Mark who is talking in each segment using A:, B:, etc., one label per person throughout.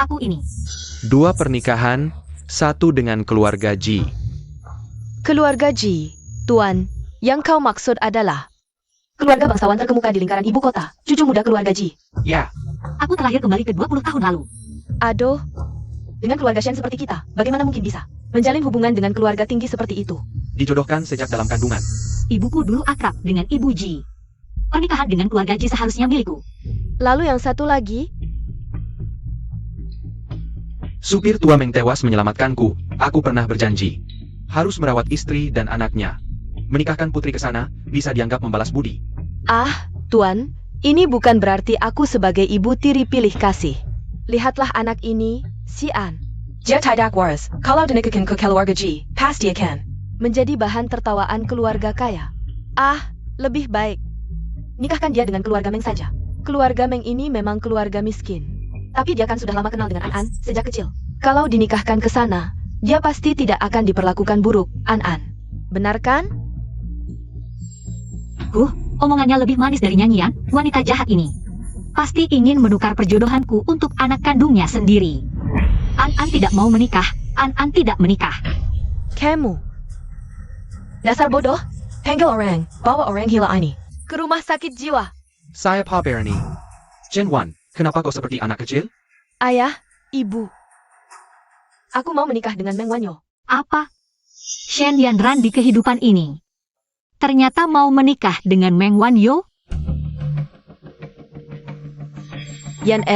A: aku ini.
B: 2 pernikahan, 1 dengan keluarga Ji.
C: Keluarga Ji, Tuan, yang kau maksud adalah keluarga bangsawan terkemuka di lingkaran ibu kota, cucu muda keluarga Ji.
B: Ya,
A: Aku terlahir kembali ke 20 tahun lalu.
C: Aduh, dengan keluarga Shen seperti kita, bagaimana mungkin bisa menjalin hubungan dengan keluarga tinggi seperti itu?
B: dijodohkan sejak dalam kandungan.
A: Ibuku dulu akrab dengan Ibu Ji. Pernikahan dengan keluarga Ji seharusnya milikku.
C: Lalu yang satu lagi,
B: Supir tua Meng tewas menyelamatkanku. Aku pernah berjanji harus merawat istri dan anaknya. Menikahkan putri ke sana bisa dianggap membalas budi.
C: Tuan, ini bukan berarti aku sebagai ibu tiri pilih kasih. Lihatlah anak ini, si An.
D: Dia tidak waras. Kalau dinikahkan ke keluarga Ji, pasti akan
C: Menjadi bahan tertawaan keluarga kaya. Lebih baik nikahkan dia dengan keluarga Meng saja. Keluarga Meng ini memang keluarga miskin. Tapi dia kan sudah lama kenal dengan An sejak kecil. Kalau dinikahkan ke sana, dia pasti tidak akan diperlakukan buruk, An. Benar kan?
A: Omongannya lebih manis dari nyanyian wanita jahat ini. Pasti ingin menukar perjodohanku untuk anak kandungnya sendiri. An tidak mau menikah. An tidak menikah.
C: Kamu
D: dasar bodoh. Panggil orang, bawa orang gila ini
C: ke rumah sakit jiwa.
B: Saya Pa Bernie. Chen Wan, kenapa kau seperti anak kecil?
C: Ayah, ibu. Aku mau menikah dengan Meng Wanyo.
A: Apa? Shen Yanran di kehidupan ini ternyata mau menikah dengan Meng Wanyo?
C: Yan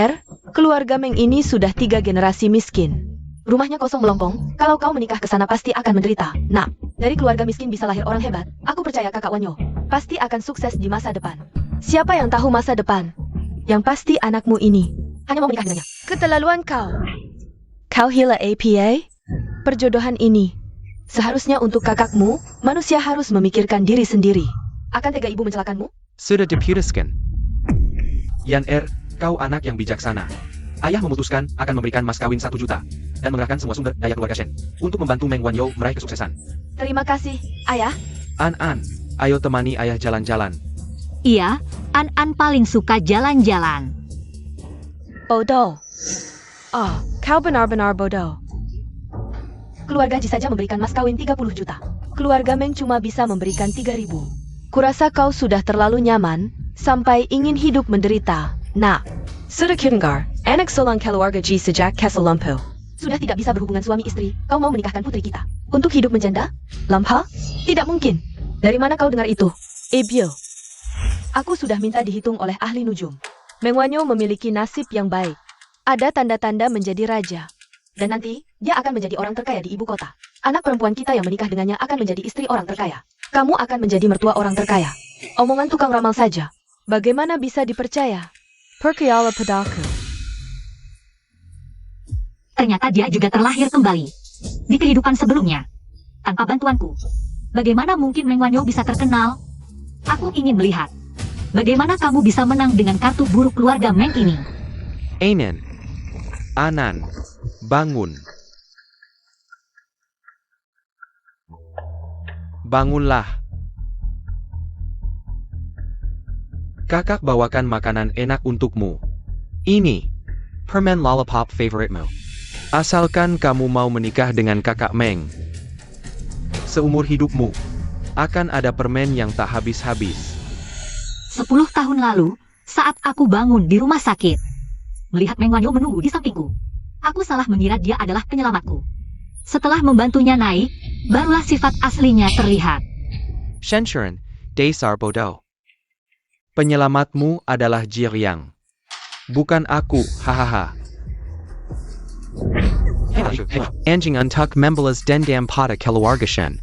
C: keluarga Meng ini sudah 3 generasi miskin. Rumahnya kosong melompong, kalau kau menikah ke sana pasti akan menderita. Nah, dari keluarga miskin bisa lahir orang hebat. Aku percaya kakak Wanyo pasti akan sukses di masa depan. Siapa yang tahu masa depan? Yang pasti anakmu ini hanya mau menikah dengannya. Keterlaluan kau. Kau hila APA? Perjodohan ini seharusnya untuk kakakmu. Manusia harus memikirkan diri sendiri. Akan tega ibu mencelakanmu?
B: Sudah diputuskan. Yan kau anak yang bijaksana. Ayah memutuskan akan memberikan mas kawin 1 juta dan mengerahkan semua sumber daya keluarga Shen untuk membantu Meng Wanyo meraih kesuksesan.
C: Terima kasih, ayah.
B: An, ayo temani ayah jalan-jalan.
A: Iya, An paling suka jalan-jalan.
C: Bodoh. Kau benar-benar bodoh. Keluarga Ji saja memberikan mas kawin 30 juta. Keluarga Meng cuma bisa memberikan 3.000. Kurasa kau sudah terlalu nyaman sampai ingin hidup menderita. Nah,
D: Sudah Kidengar, anak sulung keluarga Ji sejak Kesel Lumpuh.
C: sudah tidak bisa berhubungan suami istri. Kau mau menikahkan putri kita untuk hidup menjanda? Lampa? Tidak mungkin. Dari mana kau dengar itu? Ebyo. Aku sudah minta dihitung oleh ahli nujum. Meng Wanyo memiliki nasib yang baik. Ada tanda-tanda menjadi raja. Dan nanti, dia akan menjadi orang terkaya di ibu kota. Anak perempuan kita yang menikah dengannya akan menjadi istri orang terkaya. Kamu akan menjadi mertua orang terkaya. Omongan tukang ramal saja. Bagaimana bisa dipercaya? Perkayala padaku.
A: Ternyata dia juga terlahir kembali di kehidupan sebelumnya tanpa bantuanku. Bagaimana mungkin Meng Wanyo bisa terkenal? Aku ingin melihat bagaimana kamu bisa menang dengan kartu buruk keluarga Meng ini.
B: Anan, bangun. Bangunlah. Kakak bawakan makanan enak untukmu. Ini permen lollipop favoritemu. Asalkan kamu mau menikah dengan kakak Meng. Seumur hidupmu akan ada permen yang tak habis-habis.
A: 10 tahun lalu, saat aku bangun di rumah sakit, melihat Meng Wanyo menunggu di sampingku. Aku salah mengira dia adalah penyelamatku. Setelah membantunya naik, barulah sifat aslinya terlihat.
B: Shenshuren, Desar Bodoh. Penyelamatmu adalah Jiryang. Bukan aku, hahaha. Anjing untuk membalas dendam pada keluarga Shen.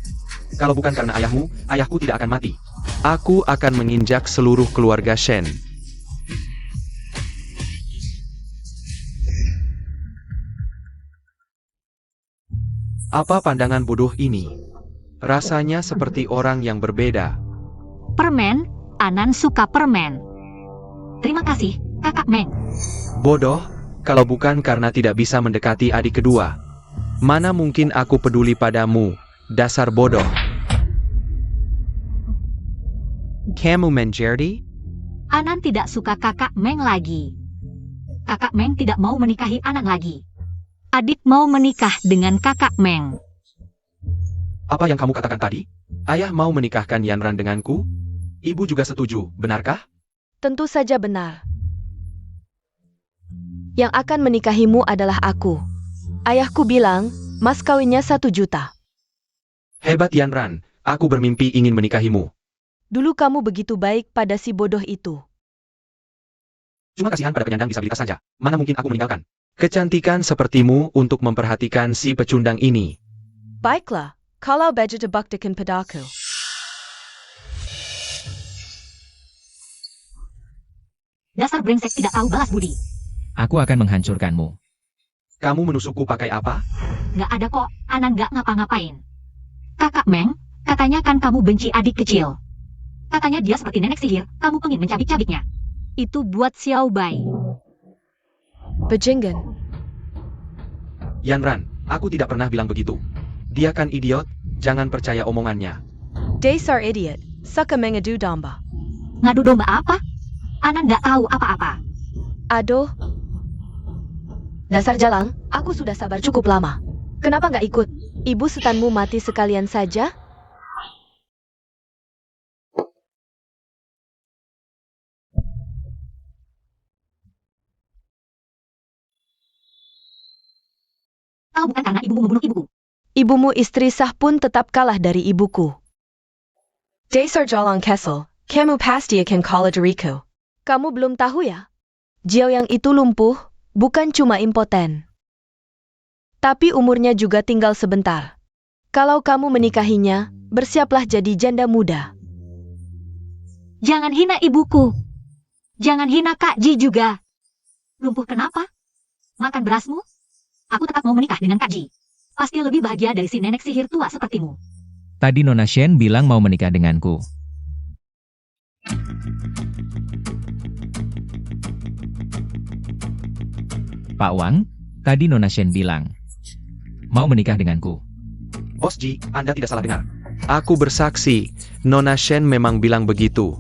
B: Kalau bukan karena ayahmu, ayahku tidak akan mati. Aku akan menginjak seluruh keluarga Shen. Apa pandangan bodoh ini? Rasanya seperti orang yang berbeda.
A: Permen, Anan suka permen. Terima kasih, kakak Meng.
B: Bodoh, kalau bukan karena tidak bisa mendekati adik kedua. Mana mungkin aku peduli padamu, dasar bodoh. Kamu menjadi?
A: Anan tidak suka kakak Meng lagi. Kakak Meng tidak mau menikahi Anan lagi. Adik mau menikah dengan kakak Meng.
B: Apa yang kamu katakan tadi? Ayah mau menikahkan Yanran denganku? Ibu juga setuju, benarkah?
C: Tentu saja benar. Yang akan menikahimu adalah aku. Ayahku bilang, mas kawinnya 1 juta.
B: Hebat Yanran, aku bermimpi ingin menikahimu.
C: Dulu kamu begitu baik pada si bodoh itu.
B: Cuma kasihan pada penyandang disabilitas saja. Mana mungkin aku meninggalkan kecantikan sepertimu untuk memperhatikan si pecundang ini.
C: Baiklah, kalau begitu buktikan padaku.
A: Dasar brengsek tidak tahu balas budi.
E: Aku akan menghancurkanmu.
B: Kamu menusukku pakai apa?
A: Nggak ada kok, Anan nggak ngapa-ngapain. Kakak Meng, katanya kan kamu benci adik kecil. Katanya dia seperti nenek sihir, kamu pengen mencabik-cabiknya. Itu buat Xiao Bai.
C: Bajingan.
B: Yanran, aku tidak pernah bilang begitu. Dia kan idiot, jangan percaya omongannya.
C: Dasar idiot, suka mengadu domba.
A: Ngadu domba apa? Anan nggak tahu apa-apa.
C: Aduh. Dasar jalang, aku sudah sabar cukup lama. Kenapa nggak ikut? Ibu setanmu mati sekalian saja?
A: Tahu bukan karena ibumu membunuh ibuku.
C: Ibumu istri sah pun tetap kalah dari ibuku. Dasar jalang Kessel, kamu pasti akan kalah dariku. Kamu belum tahu ya? Jiao yang itu lumpuh, bukan cuma impoten. Tapi umurnya juga tinggal sebentar. Kalau kamu menikahinya, bersiaplah jadi janda muda.
A: Jangan hina ibuku. Jangan hina Kak Ji juga. Lumpuh kenapa? Makan berasmu? Aku tetap mau menikah dengan Kak Ji. Pasti lebih bahagia dari si nenek sihir tua sepertimu.
E: Tadi Nona Shen bilang mau menikah denganku. Pak Wang, tadi Nona Shen bilang mau menikah denganku.
B: Bos Ji, Anda tidak salah dengar. Aku bersaksi, Nona Shen memang bilang begitu.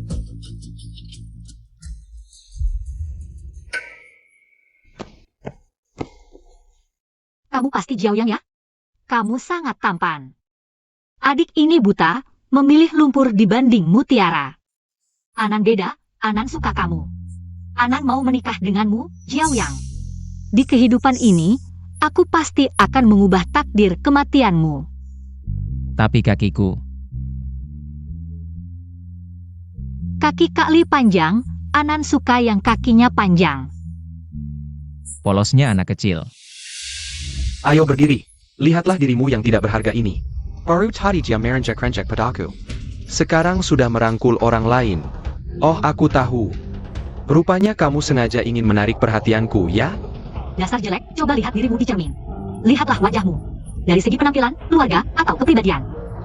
A: Kamu pasti Jiao Yang ya? Kamu sangat tampan. Adik ini buta, memilih lumpur dibanding mutiara. Anan beda, Anan suka kamu. Anan mau menikah denganmu, Jiao Yang. Di kehidupan ini, aku pasti akan mengubah takdir kematianmu.
E: Tapi kakiku,
A: Kaki Kak Li panjang, Anan suka yang kakinya panjang.
E: polosnya anak kecil.
B: Ayo berdiri, lihatlah dirimu yang tidak berharga ini. Baru tadi dia merenjak-renjak padaku. Sekarang sudah merangkul orang lain. Oh, aku tahu. Rupanya kamu sengaja ingin menarik perhatianku, ya?
A: Dasar jelek, coba lihat dirimu di cermin. Lihatlah wajahmu. Dari segi penampilan, keluarga, atau kepribadian.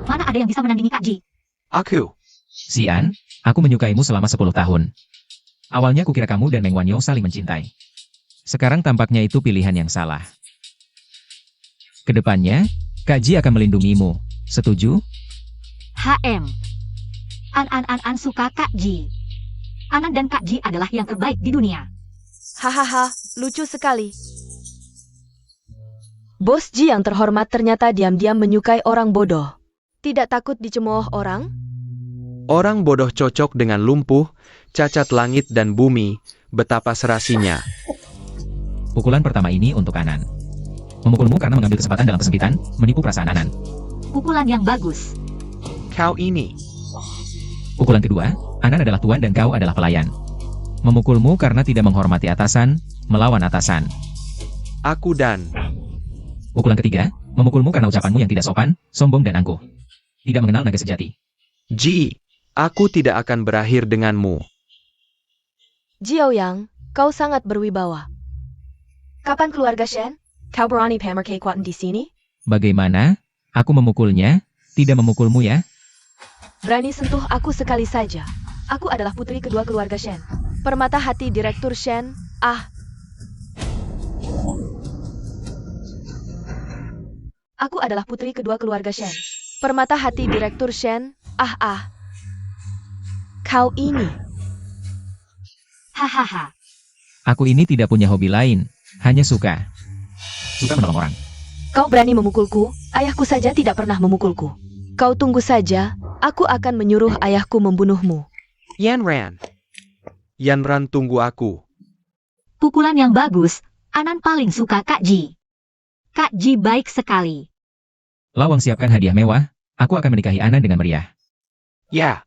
A: Mana ada yang bisa menandingi Kak Ji?
B: Aku.
E: Xian, aku menyukaimu selama 10 tahun. Awalnya kukira kamu dan Meng Wanyo saling mencintai. Sekarang tampaknya itu pilihan yang salah. Kedepannya, Kak Ji akan melindungimu. Setuju?
A: HM. An suka Kak Ji. Anan dan Kak Ji adalah yang terbaik di dunia.
C: Hahaha, lucu sekali. Bos Ji yang terhormat ternyata diam-diam menyukai orang bodoh. Tidak takut dicemooh orang?
B: Orang bodoh cocok dengan lumpuh, cacat langit dan bumi, betapa serasinya.
E: Pukulan pertama ini untuk Anan. Memukulmu karena mengambil kesempatan dalam kesempitan, menipu perasaan Anan.
A: Pukulan yang bagus.
B: Kau ini.
E: Pukulan kedua, Anan adalah tuan dan kau adalah pelayan. Memukulmu karena tidak menghormati atasan, melawan atasan.
B: Aku dan...
E: Pukulan ketiga, memukulmu karena ucapanmu yang tidak sopan, sombong dan angkuh. Tidak mengenal naga sejati.
B: Ji, aku tidak akan berakhir denganmu.
C: Jiao Yang, kau sangat berwibawa. Kapan keluarga Shen? Kau berani pamer kekuatan di sini?
E: Bagaimana? Aku memukulnya, tidak memukulmu ya?
C: Berani sentuh aku sekali saja. Aku adalah putri kedua keluarga Shen. Permata hati Direktur Shen. Aku adalah putri kedua keluarga Shen. Permata hati Direktur Shen. Kau ini.
A: Hahaha.
E: Aku ini tidak punya hobi lain, hanya suka menolong orang.
C: Kau berani memukulku, ayahku saja tidak pernah memukulku. Kau tunggu saja, aku akan menyuruh ayahku membunuhmu.
B: Yanran. Yanran, tunggu aku.
A: Pukulan yang bagus, Anan paling suka Kak Ji. Kak Ji baik sekali.
E: Lawang, siapkan hadiah mewah, aku akan menikahi Anan dengan meriah.
B: Ya.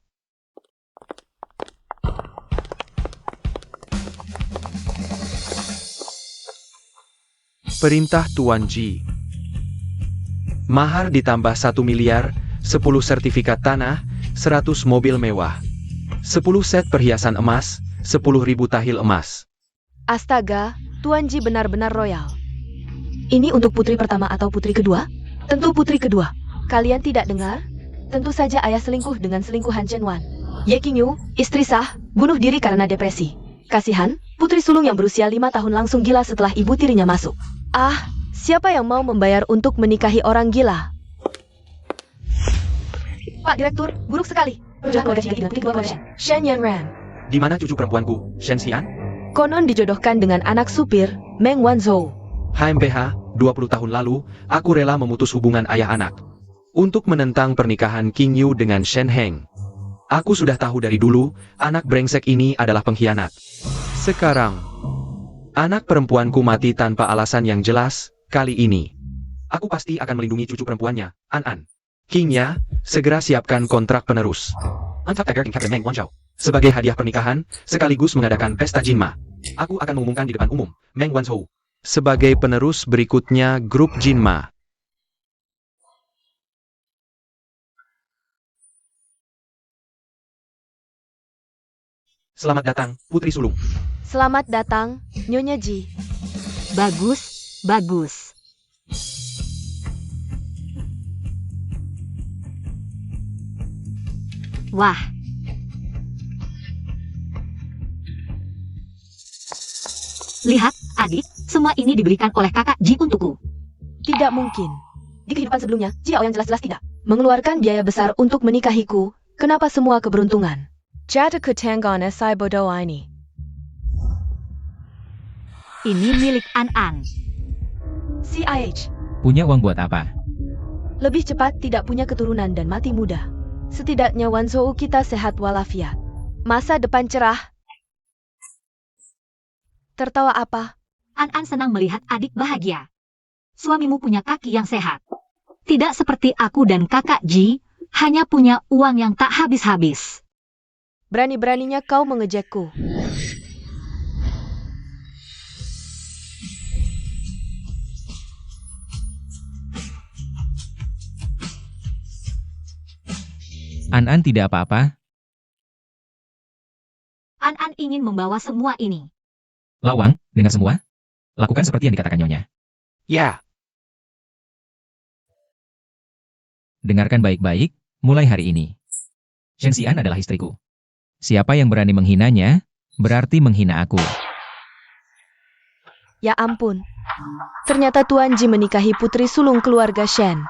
B: Perintah Tuan Ji. Mahar ditambah 1 miliar, 10 sertifikat tanah, 100 mobil mewah, 10 set perhiasan emas, 10.000 tahil emas.
C: Astaga, Tuan Ji benar-benar royal. Ini untuk putri pertama atau putri kedua? Tentu putri kedua. Kalian tidak dengar? Tentu saja ayah selingkuh dengan selingkuhan Chen Wan. Ye Qingyu, istri sah, bunuh diri karena depresi. Kasihan, putri sulung yang berusia 5 tahun langsung gila setelah ibu tirinya masuk. Ah, siapa yang mau membayar untuk menikahi orang gila? Pak Direktur, buruk sekali. Jodoh keluarga dengan putri kedua keluarga Shen Yanran.
B: Di mana cucu perempuanku, Shen Xian?
C: Konon dijodohkan dengan anak supir, Meng Wanzhou.
B: HMPH, 20 tahun lalu, aku rela memutus hubungan ayah anak untuk menentang pernikahan King Yu dengan Shen Heng. Aku sudah tahu dari dulu, anak brengsek ini adalah pengkhianat. Sekarang, anak perempuanku mati tanpa alasan yang jelas. Kali ini, aku pasti akan melindungi cucu perempuannya, An. King Ya, segera siapkan kontrak penerus. Mantap Tiger King Captain Meng Wanzhou. Sebagai hadiah pernikahan, sekaligus mengadakan pesta Jinma. Aku akan mengumumkan di depan umum, Meng Wanzhou sebagai penerus berikutnya grup Jinma. Selamat datang, Putri Sulung.
C: Selamat datang, Nyonya Ji.
A: Bagus, bagus. Wah. Lihat, adik, semua ini diberikan oleh kakak Ji untukku.
C: Tidak mungkin. Di kehidupan sebelumnya, Jiao yang jelas-jelas tidak mengeluarkan biaya besar untuk menikahiku. Kenapa semua keberuntungan? Jatuh ke tanggaan si bodoh ini.
A: Ini milik An.
C: CIH.
E: Punya uang buat apa?
C: Lebih cepat tidak punya keturunan dan mati muda. Setidaknya Wanzhou kita sehat walafiat. Masa depan cerah. Tertawa apa?
A: An senang melihat adik bahagia. Suamimu punya kaki yang sehat. Tidak seperti aku dan kakak Ji, hanya punya uang yang tak habis-habis.
C: Berani-beraninya kau mengejekku.
E: An tidak apa-apa.
A: An ingin membawa semua ini.
E: Lawang, dengar semua. Lakukan seperti yang dikatakan Nyonya.
B: Ya.
E: Dengarkan baik-baik, mulai hari ini. Shen Xian adalah istriku. Siapa yang berani menghinanya, berarti menghina aku.
C: Ya ampun. Ternyata Tuan Ji menikahi putri sulung keluarga Shen.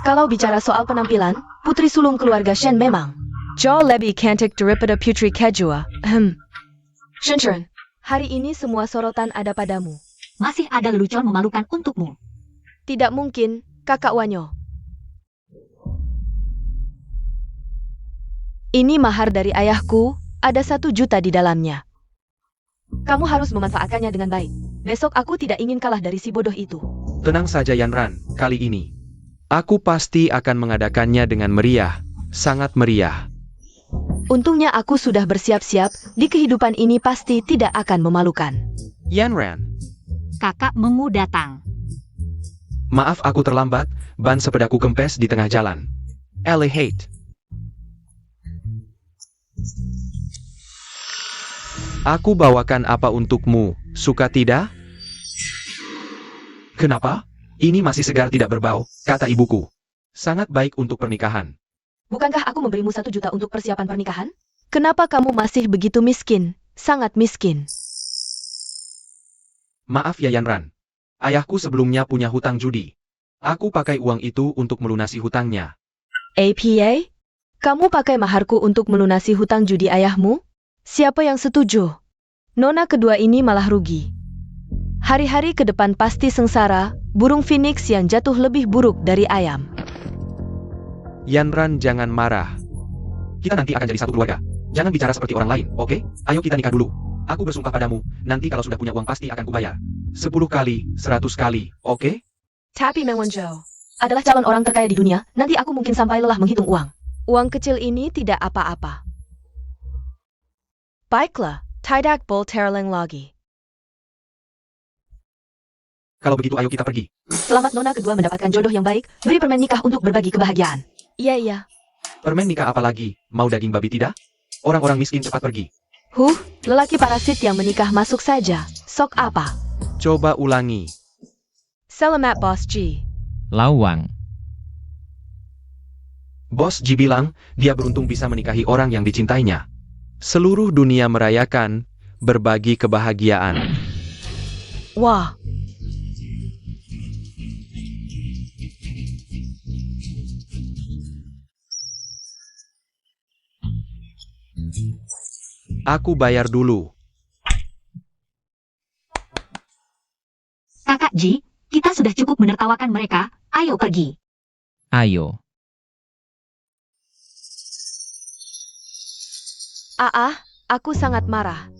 C: Kalau bicara soal penampilan, putri sulung keluarga Shen memang jauh lebih cantik daripada putri kedua. Shen, hari ini semua sorotan ada padamu.
A: Masih ada lelucon memalukan untukmu.
C: Tidak mungkin, kakak Wanyo. Ini mahar dari ayahku, ada 1 juta di dalamnya. Kamu harus memanfaatkannya dengan baik. Besok aku tidak ingin kalah dari si bodoh itu.
B: Tenang saja Yanran, kali ini aku pasti akan mengadakannya dengan meriah, sangat meriah.
C: Untungnya aku sudah bersiap-siap, di kehidupan ini pasti tidak akan memalukan.
B: Yanran,
A: Kakakmu datang.
B: maaf aku terlambat, ban sepedaku kempes di tengah jalan. Hate. Aku bawakan apa untukmu, suka tidak? Kenapa? Ini masih segar tidak berbau, kata ibuku. Sangat baik untuk pernikahan.
C: Bukankah aku memberimu 1 juta untuk persiapan pernikahan? Kenapa kamu masih begitu miskin? Sangat miskin.
B: Maaf ya Yanran. Ayahku sebelumnya punya hutang judi. Aku pakai uang itu untuk melunasi hutangnya.
C: APA? Kamu pakai maharku untuk melunasi hutang judi ayahmu? Siapa yang setuju? Nona kedua ini malah rugi. Hari-hari ke depan pasti sengsara, burung phoenix yang jatuh lebih buruk dari ayam.
B: Yanran, jangan marah. Kita nanti akan jadi satu keluarga. Jangan bicara seperti orang lain, oke? Ayo kita nikah dulu. Aku bersumpah padamu, nanti kalau sudah punya uang pasti akan kubayar. 10 kali, 100 kali, oke?
C: Tapi Mengwanjo adalah calon orang terkaya di dunia, nanti aku mungkin sampai lelah menghitung uang. Uang kecil ini tidak apa-apa. Baiklah, tidak boleh lagi.
B: Kalau begitu ayo kita pergi.
D: Selamat Nona kedua mendapatkan jodoh yang baik. Beri permen nikah untuk berbagi kebahagiaan.
C: Iya.
B: Permen nikah apa lagi? Mau daging babi tidak? Orang-orang miskin cepat pergi.
C: Lelaki parasit yang menikah masuk saja. Sok apa?
B: Coba ulangi.
C: Selamat Bos G.
E: Lawang.
B: Bos Ji bilang, dia beruntung bisa menikahi orang yang dicintainya. Seluruh dunia merayakan, berbagi kebahagiaan.
C: Wah.
B: Aku bayar dulu.
A: Kakak Ji, kita sudah cukup menertawakan mereka, ayo pergi.
E: Ayo.
C: Aku sangat marah.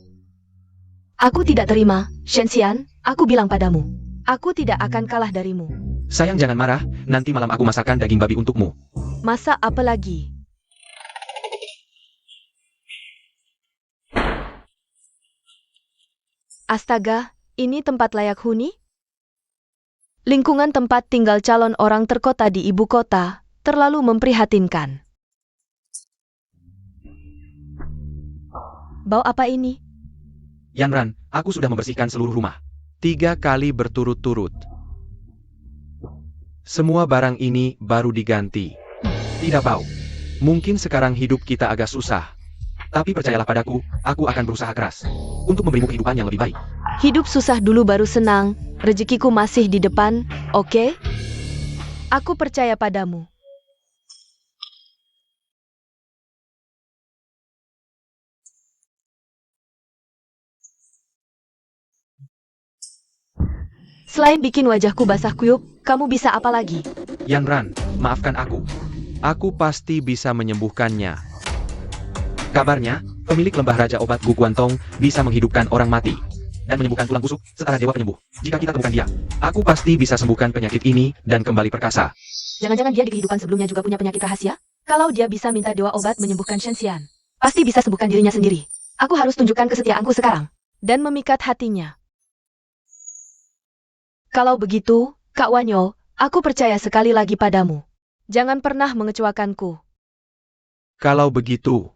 D: Aku tidak terima, Shenxian, aku bilang padamu.
C: Aku tidak akan kalah darimu.
B: Sayang jangan marah, nanti malam aku masakkan daging babi untukmu.
C: Masa apa lagi? Astaga, ini tempat layak huni? Lingkungan tempat tinggal calon orang terkota di ibu kota terlalu memprihatinkan. Bau apa ini?
B: Yanran, aku sudah membersihkan seluruh rumah. 3 kali berturut-turut. Semua barang ini baru diganti. Tidak bau. Mungkin sekarang hidup kita agak susah. Tapi percayalah padaku, aku akan berusaha keras untuk memberimu kehidupan yang lebih baik.
C: Hidup susah dulu baru senang, rezekiku masih di depan, oke? Aku percaya padamu. Selain bikin wajahku basah kuyup, kamu bisa apa lagi?
B: Yanran, maafkan aku. Aku pasti bisa menyembuhkannya. Kabarnya, pemilik lembah Raja Obat Gu Guantong bisa menghidupkan orang mati dan menyembuhkan tulang busuk setara dewa penyembuh. Jika kita temukan dia, aku pasti bisa sembuhkan penyakit ini dan kembali perkasa.
D: Jangan-jangan dia di kehidupan sebelumnya juga punya penyakit rahasia? Kalau dia bisa minta dewa obat menyembuhkan Shenxian, pasti bisa sembuhkan dirinya sendiri. Aku harus tunjukkan kesetiaanku sekarang.
C: Dan memikat hatinya. Kalau begitu, Kak Wanyo, aku percaya sekali lagi padamu. Jangan pernah mengecewakanku.
B: Kalau begitu,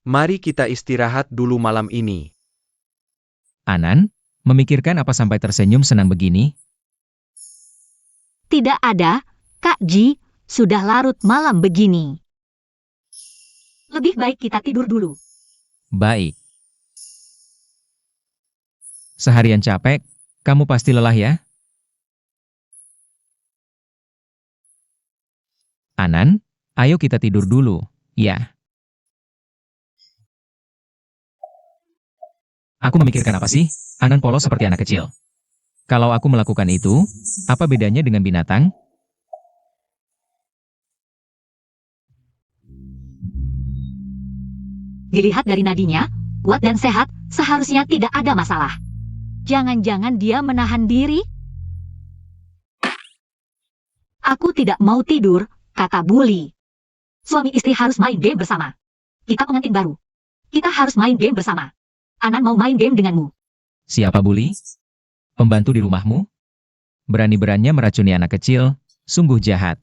B: mari kita istirahat dulu malam ini.
E: Anan, memikirkan apa sampai tersenyum senang begini?
A: Tidak ada, Kak Ji, sudah larut malam begini. Lebih baik kita tidur dulu.
E: Baik. Seharian capek, kamu pasti lelah ya? Anan, ayo kita tidur dulu, ya. Aku memikirkan apa sih? Anan polos seperti anak kecil. Kalau aku melakukan itu, apa bedanya dengan binatang?
A: Dilihat dari nadinya, kuat dan sehat, seharusnya tidak ada masalah. Jangan-jangan dia menahan diri? Aku tidak mau tidur, kata Bully. Suami istri harus main game bersama. Kita pengantin baru. Kita harus main game bersama. Anan mau main game denganmu.
E: Siapa Bully? Pembantu di rumahmu? Berani-beraninya meracuni anak kecil, sungguh jahat.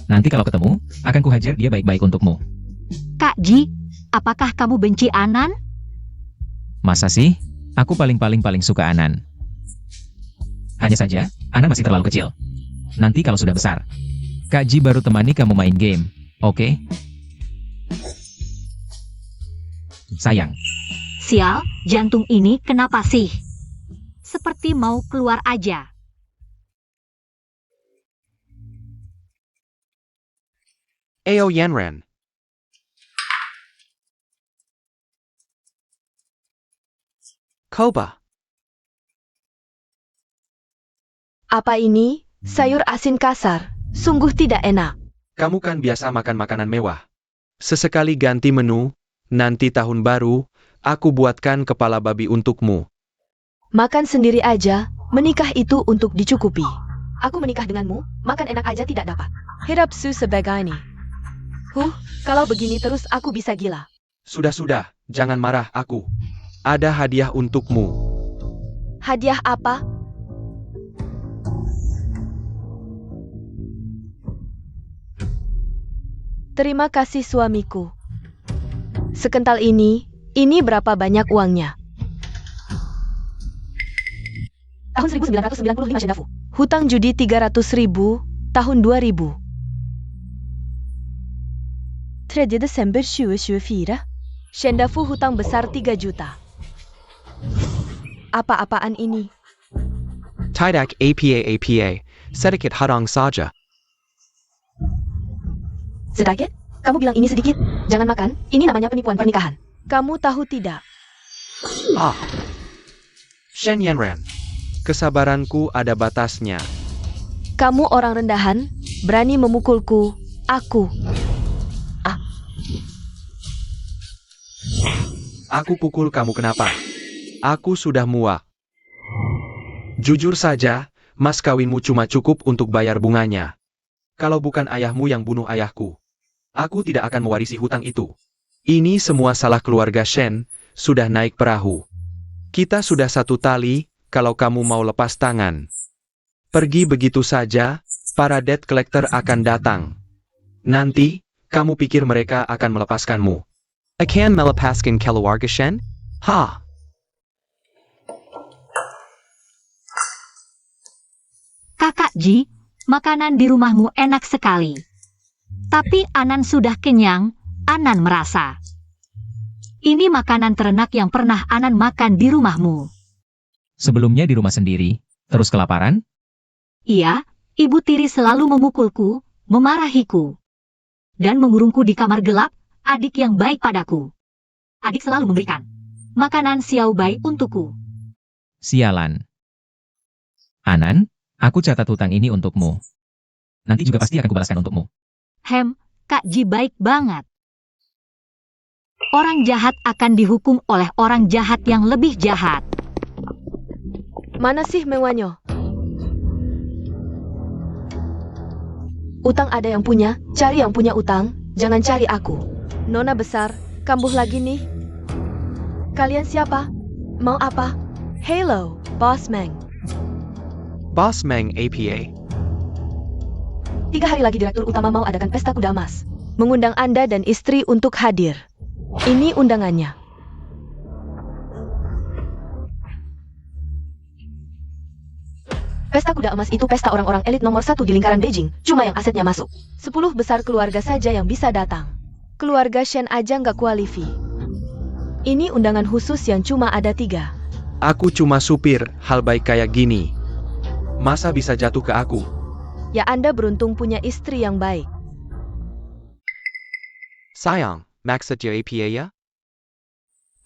E: Nanti kalau ketemu, akan kuhajar dia baik-baik untukmu.
A: Kak Ji, apakah kamu benci Anan?
E: Masa sih? Aku paling suka Anan. Hanya saja, Anan masih terlalu kecil. Nanti kalau sudah besar, Kak Ji baru temani kamu main game, oke? Sayang.
A: Sial, jantung ini kenapa sih? Seperti mau keluar aja.
B: Ayo Yanran. Koba.
C: Apa ini? Sayur asin kasar. Sungguh tidak enak.
B: Kamu kan biasa makan makanan mewah. Sesekali ganti menu, nanti tahun baru, aku buatkan kepala babi untukmu.
C: Makan sendiri aja, menikah itu untuk dicukupi. Aku menikah denganmu, makan enak aja tidak dapat. Hidup su sebegini. Kalau begini terus aku bisa gila.
B: Sudah, jangan marah aku. Ada hadiah untukmu.
C: Hadiah apa? Terima kasih suamiku. Sekental ini berapa banyak uangnya?
D: Tahun 1995 Shendafu.
C: Hutang judi 300.000, tahun 2000. 3 Desember 2024. Shendafu hutang besar 3 juta. Apa-apaan ini?
B: Tidak apa, sedikit hutang saja.
D: Sedikit? Kamu bilang ini sedikit? Jangan makan, ini namanya penipuan pernikahan.
C: Kamu tahu tidak?
B: Shen Yanran. Kesabaranku ada batasnya.
C: Kamu orang rendahan, berani memukulku, aku.
B: Aku pukul kamu kenapa? Aku sudah muak. Jujur saja, mas kawinmu cuma cukup untuk bayar bunganya. Kalau bukan ayahmu yang bunuh ayahku, aku tidak akan mewarisi hutang itu. Ini semua salah keluarga Shen, sudah naik perahu. Kita sudah satu tali, kalau kamu mau lepas tangan. Pergi begitu saja, para debt collector akan datang. Nanti, kamu pikir mereka akan melepaskanmu. Akan melepaskan keluarga Shen?
A: Kakak Ji, makanan di rumahmu enak sekali. Tapi Anan sudah kenyang, Anan merasa. Ini makanan ternak yang pernah Anan makan di rumahmu.
E: Sebelumnya di rumah sendiri, terus kelaparan?
A: Iya, Ibu Tiri selalu memukulku, memarahiku, dan mengurungku di kamar gelap, adik yang baik padaku. Adik selalu memberikan makanan Xiao Bai untukku.
E: Sialan. Anan, aku catat hutang ini untukmu. Nanti juga pasti akan kubalaskan untukmu.
A: Kak Ji baik banget. Orang jahat akan dihukum oleh orang jahat yang lebih jahat.
C: Mana sih Mewanyo? Utang ada yang punya, cari yang punya utang, jangan cari aku. Nona besar, kambuh lagi nih. Kalian siapa? Mau apa? Hello, Boss Meng.
B: Boss Meng apa?
D: 3 hari lagi Direktur Utama mau adakan pesta kuda emas.
C: Mengundang Anda dan istri untuk hadir. Ini undangannya.
D: Pesta kuda emas itu pesta orang-orang elit nomor 1 di lingkaran Beijing, cuma yang asetnya masuk.
C: 10 besar keluarga saja yang bisa datang. Keluarga Shen aja nggak kualifi. Ini undangan khusus yang cuma ada 3.
B: Aku cuma supir, hal baik kayak gini. Masa bisa jatuh ke aku?
C: Ya Anda beruntung punya istri yang baik.
B: Sayang, maksudnya apa ya?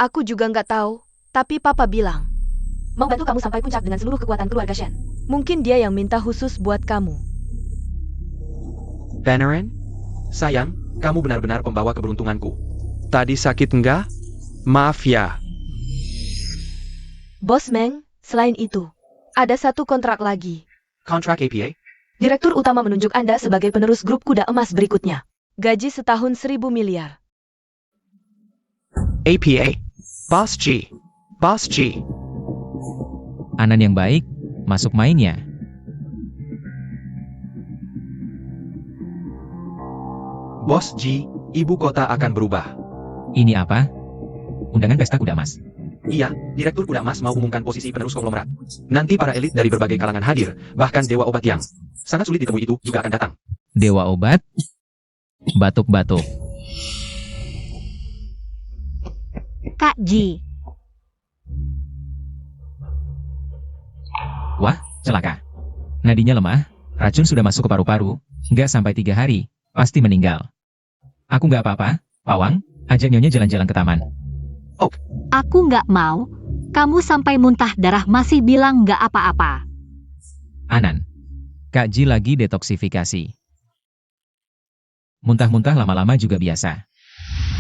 C: Aku juga nggak tahu, tapi Papa bilang.
D: Mau bantu kamu sampai puncak dengan seluruh kekuatan keluarga Shen.
C: Mungkin dia yang minta khusus buat kamu.
B: Beneran? Sayang, kamu benar-benar pembawa keberuntunganku. Tadi sakit enggak? Maaf ya.
C: Bos Meng, selain itu, ada satu kontrak lagi.
B: Kontrak apa?
D: Direktur Utama menunjuk Anda sebagai penerus grup kuda emas berikutnya.
C: Gaji setahun 1.000 miliar.
B: APA? Boss G. Boss G.
E: Anan yang baik, masuk mainnya.
B: Boss G, ibu kota akan berubah.
E: Ini apa? Undangan pesta kuda emas.
B: Iya, Direktur Kuda Emas mau umumkan posisi penerus konglomerat. Nanti para elit dari berbagai kalangan hadir, bahkan Dewa Obat yang sangat sulit ditemui itu juga akan datang.
E: Dewa obat? Batuk-batuk.
A: Kak Ji,
E: Wah, celaka. Nadinya lemah, racun sudah masuk ke paru-paru, nggak sampai 3 hari, pasti meninggal. Aku nggak apa-apa, Pawang, ajak Nyonya jalan-jalan ke taman.
A: aku nggak mau. Kamu sampai muntah darah masih bilang nggak apa-apa.
E: Anan. Kak Ji lagi detoksifikasi. Muntah-muntah lama-lama juga biasa.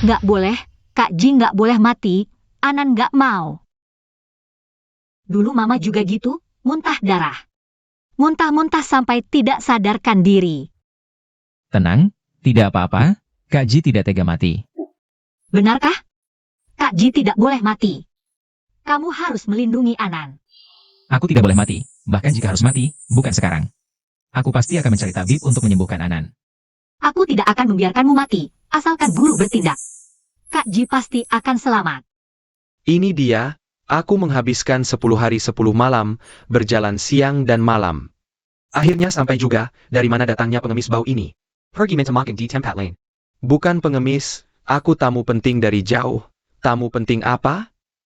A: Nggak boleh, Kak Ji nggak boleh mati, Anan nggak mau. Dulu Mama juga gitu, muntah darah. Muntah-muntah sampai tidak sadarkan diri.
E: Tenang, tidak apa-apa, Kak Ji tidak tega mati.
A: Benarkah? Kak Ji tidak boleh mati. Kamu harus melindungi Anan.
E: Aku tidak boleh mati, bahkan jika harus mati, bukan sekarang. Aku pasti akan mencari tabib untuk menyembuhkan Anan.
A: Aku tidak akan membiarkanmu mati, asalkan guru bertindak. Kak Ji pasti akan selamat.
B: Ini dia, aku menghabiskan 10 hari 10 malam, berjalan siang dan malam. Akhirnya sampai juga, dari mana datangnya pengemis bau ini.
F: Pergi minta makan di tempat lain.
B: Bukan pengemis, aku tamu penting dari jauh. Tamu penting apa?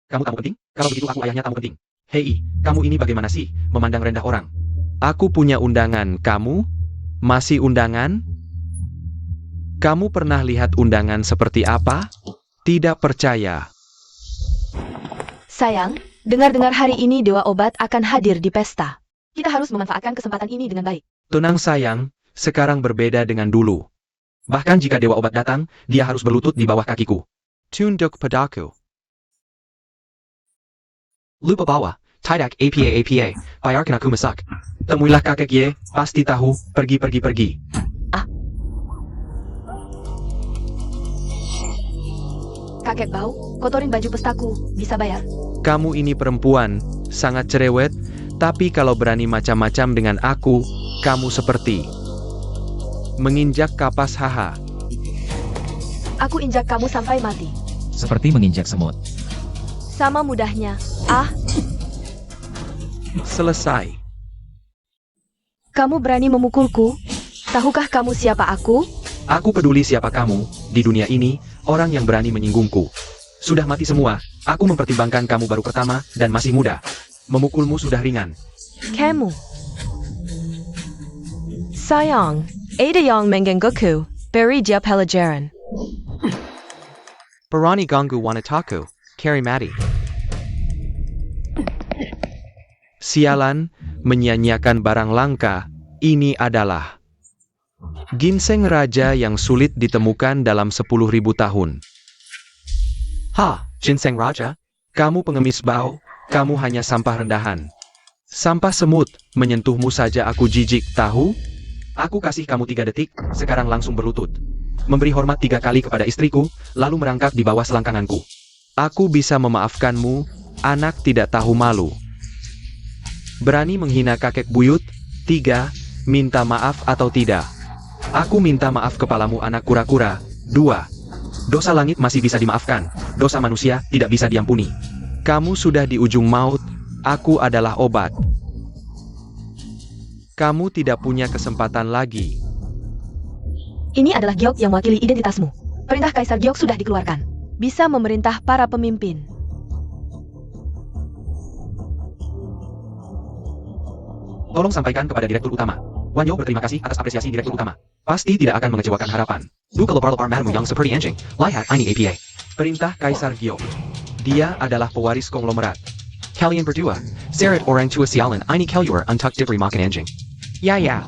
F: Kamu tamu penting? Kalau begitu aku ayahnya tamu penting.
B: Hei,
F: Kamu ini bagaimana sih, memandang rendah orang?
B: aku punya undangan, kamu? Masih undangan? Kamu pernah lihat undangan seperti apa? Tidak percaya.
C: Sayang, dengar-dengar hari ini Dewa Obat akan hadir di pesta. Kita harus memanfaatkan kesempatan ini dengan baik.
B: Tenang sayang, sekarang berbeda dengan dulu.
F: Bahkan jika Dewa Obat datang, dia harus berlutut di bawah kakiku.
B: Tunduk padaku.
F: Lupa bawa, tidak apa, bayarkan aku masak. Temuilah kakek Ye, pasti tahu, pergi.
C: Kakek Bau, kotorin baju pestaku, bisa bayar?
B: Kamu ini perempuan, sangat cerewet, tapi kalau berani macam-macam dengan aku, kamu seperti menginjak kapas haha.
C: Aku injak kamu sampai mati.
E: Seperti menginjak semut.
C: Sama mudahnya.
B: Selesai.
C: Kamu berani memukulku? Tahukah kamu siapa aku?
F: Aku peduli siapa kamu, di dunia ini, orang yang berani menyinggungku. Sudah mati semua, aku mempertimbangkan kamu baru pertama, dan masih muda. Memukulmu sudah ringan.
C: Kamu. Sayang, ada yang menggangguku, beri dia pelajaran.
B: Berani ganggu wanitaku, Carrie Mati. Sialan, menyanyiakan barang langka, ini adalah ginseng raja yang sulit ditemukan dalam 10.000 tahun.
F: Ha, ginseng raja?
B: Kamu pengemis bau, kamu hanya sampah rendahan. Sampah semut, menyentuhmu saja aku jijik, tahu?
F: Aku kasih kamu 3 detik, sekarang langsung berlutut. Memberi hormat 3 kali kepada istriku, lalu merangkak di bawah selangkanganku.
B: Aku bisa memaafkanmu, anak tidak tahu malu. Berani menghina kakek buyut? 3. Minta maaf atau tidak?
F: Aku minta maaf kepalamu anak kura-kura. 2. Dosa langit masih bisa dimaafkan, dosa manusia tidak bisa diampuni.
B: Kamu sudah di ujung maut, aku adalah obat. Kamu tidak punya kesempatan lagi.
C: Ini adalah giok yang mewakili identitasmu. Perintah Kaisar Giok sudah dikeluarkan. Bisa memerintah para pemimpin.
F: Tolong sampaikan kepada Direktur Utama. Wanyo berterima kasih atas apresiasi Direktur Utama. Pasti tidak akan mengecewakan harapan. Buka lepar-lepar madmu yang seperti anjing. Lihat ini APA.
B: Perintah Kaisar Giok. Dia adalah pewaris konglomerat.
F: Kalian berdua, seret orang tua sialan ini keluar untuk diberi makan anjing.
B: Ya.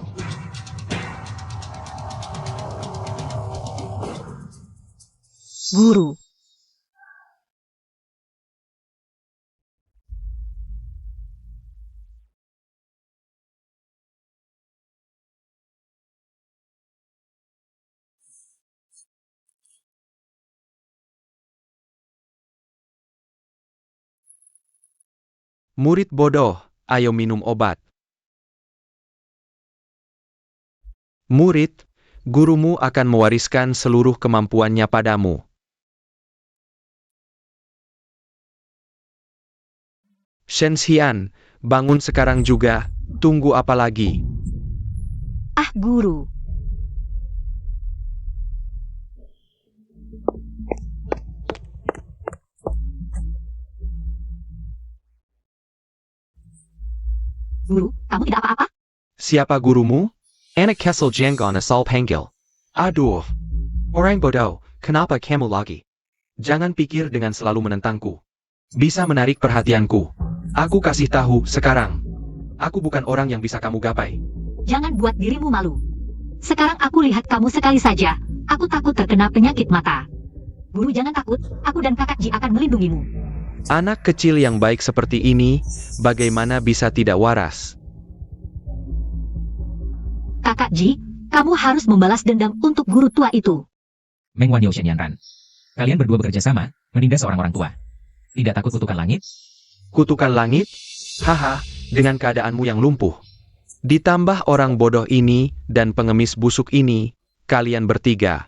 A: Guru.
B: Murid bodoh, ayo minum obat. Murid, gurumu akan mewariskan seluruh kemampuannya padamu. Shen Xian, bangun sekarang juga, tunggu apa lagi?
A: Ah, guru. Guru, kamu tidak apa-apa?
B: Siapa gurumu?
F: Anak Kessel Jangon asal panggil.
B: Aduh,
F: Orang bodoh, kenapa kamu lagi?
B: jangan pikir dengan selalu menentangku.
F: Bisa menarik perhatianku. Aku kasih tahu sekarang. Aku bukan orang yang bisa kamu gapai.
A: Jangan buat dirimu malu. Sekarang aku lihat kamu sekali saja. Aku takut terkena penyakit mata. Guru jangan takut, aku dan kakak Ji akan melindungimu.
B: Anak kecil yang baik seperti ini, bagaimana bisa tidak waras?
A: Kakak Ji, kamu harus membalas dendam untuk guru tua itu.
E: Meng Wanyo Shen Yanran. Kalian berdua bekerja sama, menindas seorang orang tua. Tidak takut kutukan langit?
F: Kutukan langit? Haha, dengan keadaanmu yang lumpuh.
B: Ditambah orang bodoh ini dan pengemis busuk ini, kalian bertiga.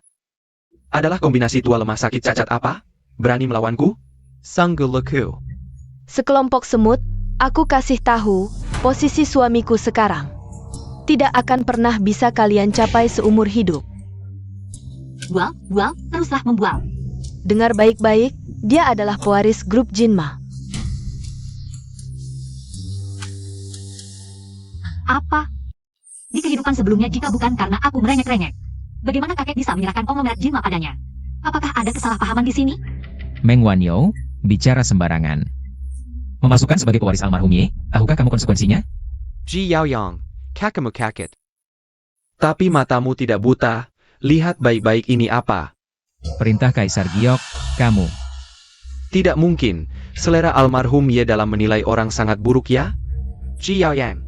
F: Adalah kombinasi tua lemah sakit cacat apa? Berani melawanku?
B: Sanggulaku.
C: Sekelompok semut, aku kasih tahu, posisi suamiku sekarang. Tidak akan pernah bisa kalian capai seumur hidup.
A: Bual, teruslah membual.
C: Dengar baik-baik, dia adalah pewaris grup Jinma.
A: Apa? Di kehidupan sebelumnya jika bukan karena aku merengek-rengek, bagaimana kakek bisa menyerahkan konglomerat Jinma padanya? Apakah ada kesalahpahaman di sini?
E: Meng Wanyo, bicara sembarangan. Memasukkan sebagai pewaris almarhum Ye, tahukah kamu konsekuensinya?
B: Ji Yaoyang, kakakmu kakek.
F: Tapi matamu tidak buta. Lihat baik-baik ini apa.
E: Perintah Kaisar Giok, kamu.
F: Tidak mungkin. Selera almarhum Ye dalam menilai orang sangat buruk ya? Ji Yaoyang.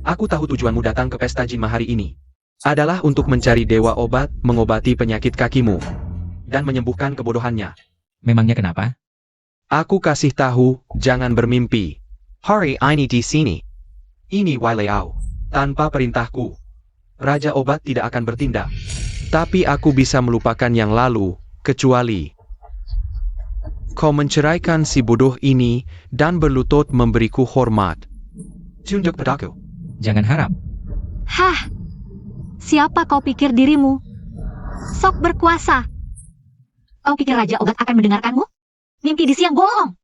F: Aku tahu tujuanmu datang ke pesta Jinma hari ini. Adalah untuk mencari dewa obat, mengobati penyakit kakimu. Dan menyembuhkan kebodohannya.
E: Memangnya kenapa?
F: Aku kasih tahu, jangan bermimpi. Hari ini di sini. Ini Wai Liao. Tanpa perintahku, Raja Obat tidak akan bertindak.
B: Tapi aku bisa melupakan yang lalu, kecuali kau menceraikan si bodoh ini dan berlutut memberiku hormat.
F: Tunduk padaku.
E: Jangan harap.
A: Hah? Siapa kau pikir dirimu? Sok berkuasa. Kau pikir Raja Obat akan mendengarkanmu? Mimpi di siang bolong.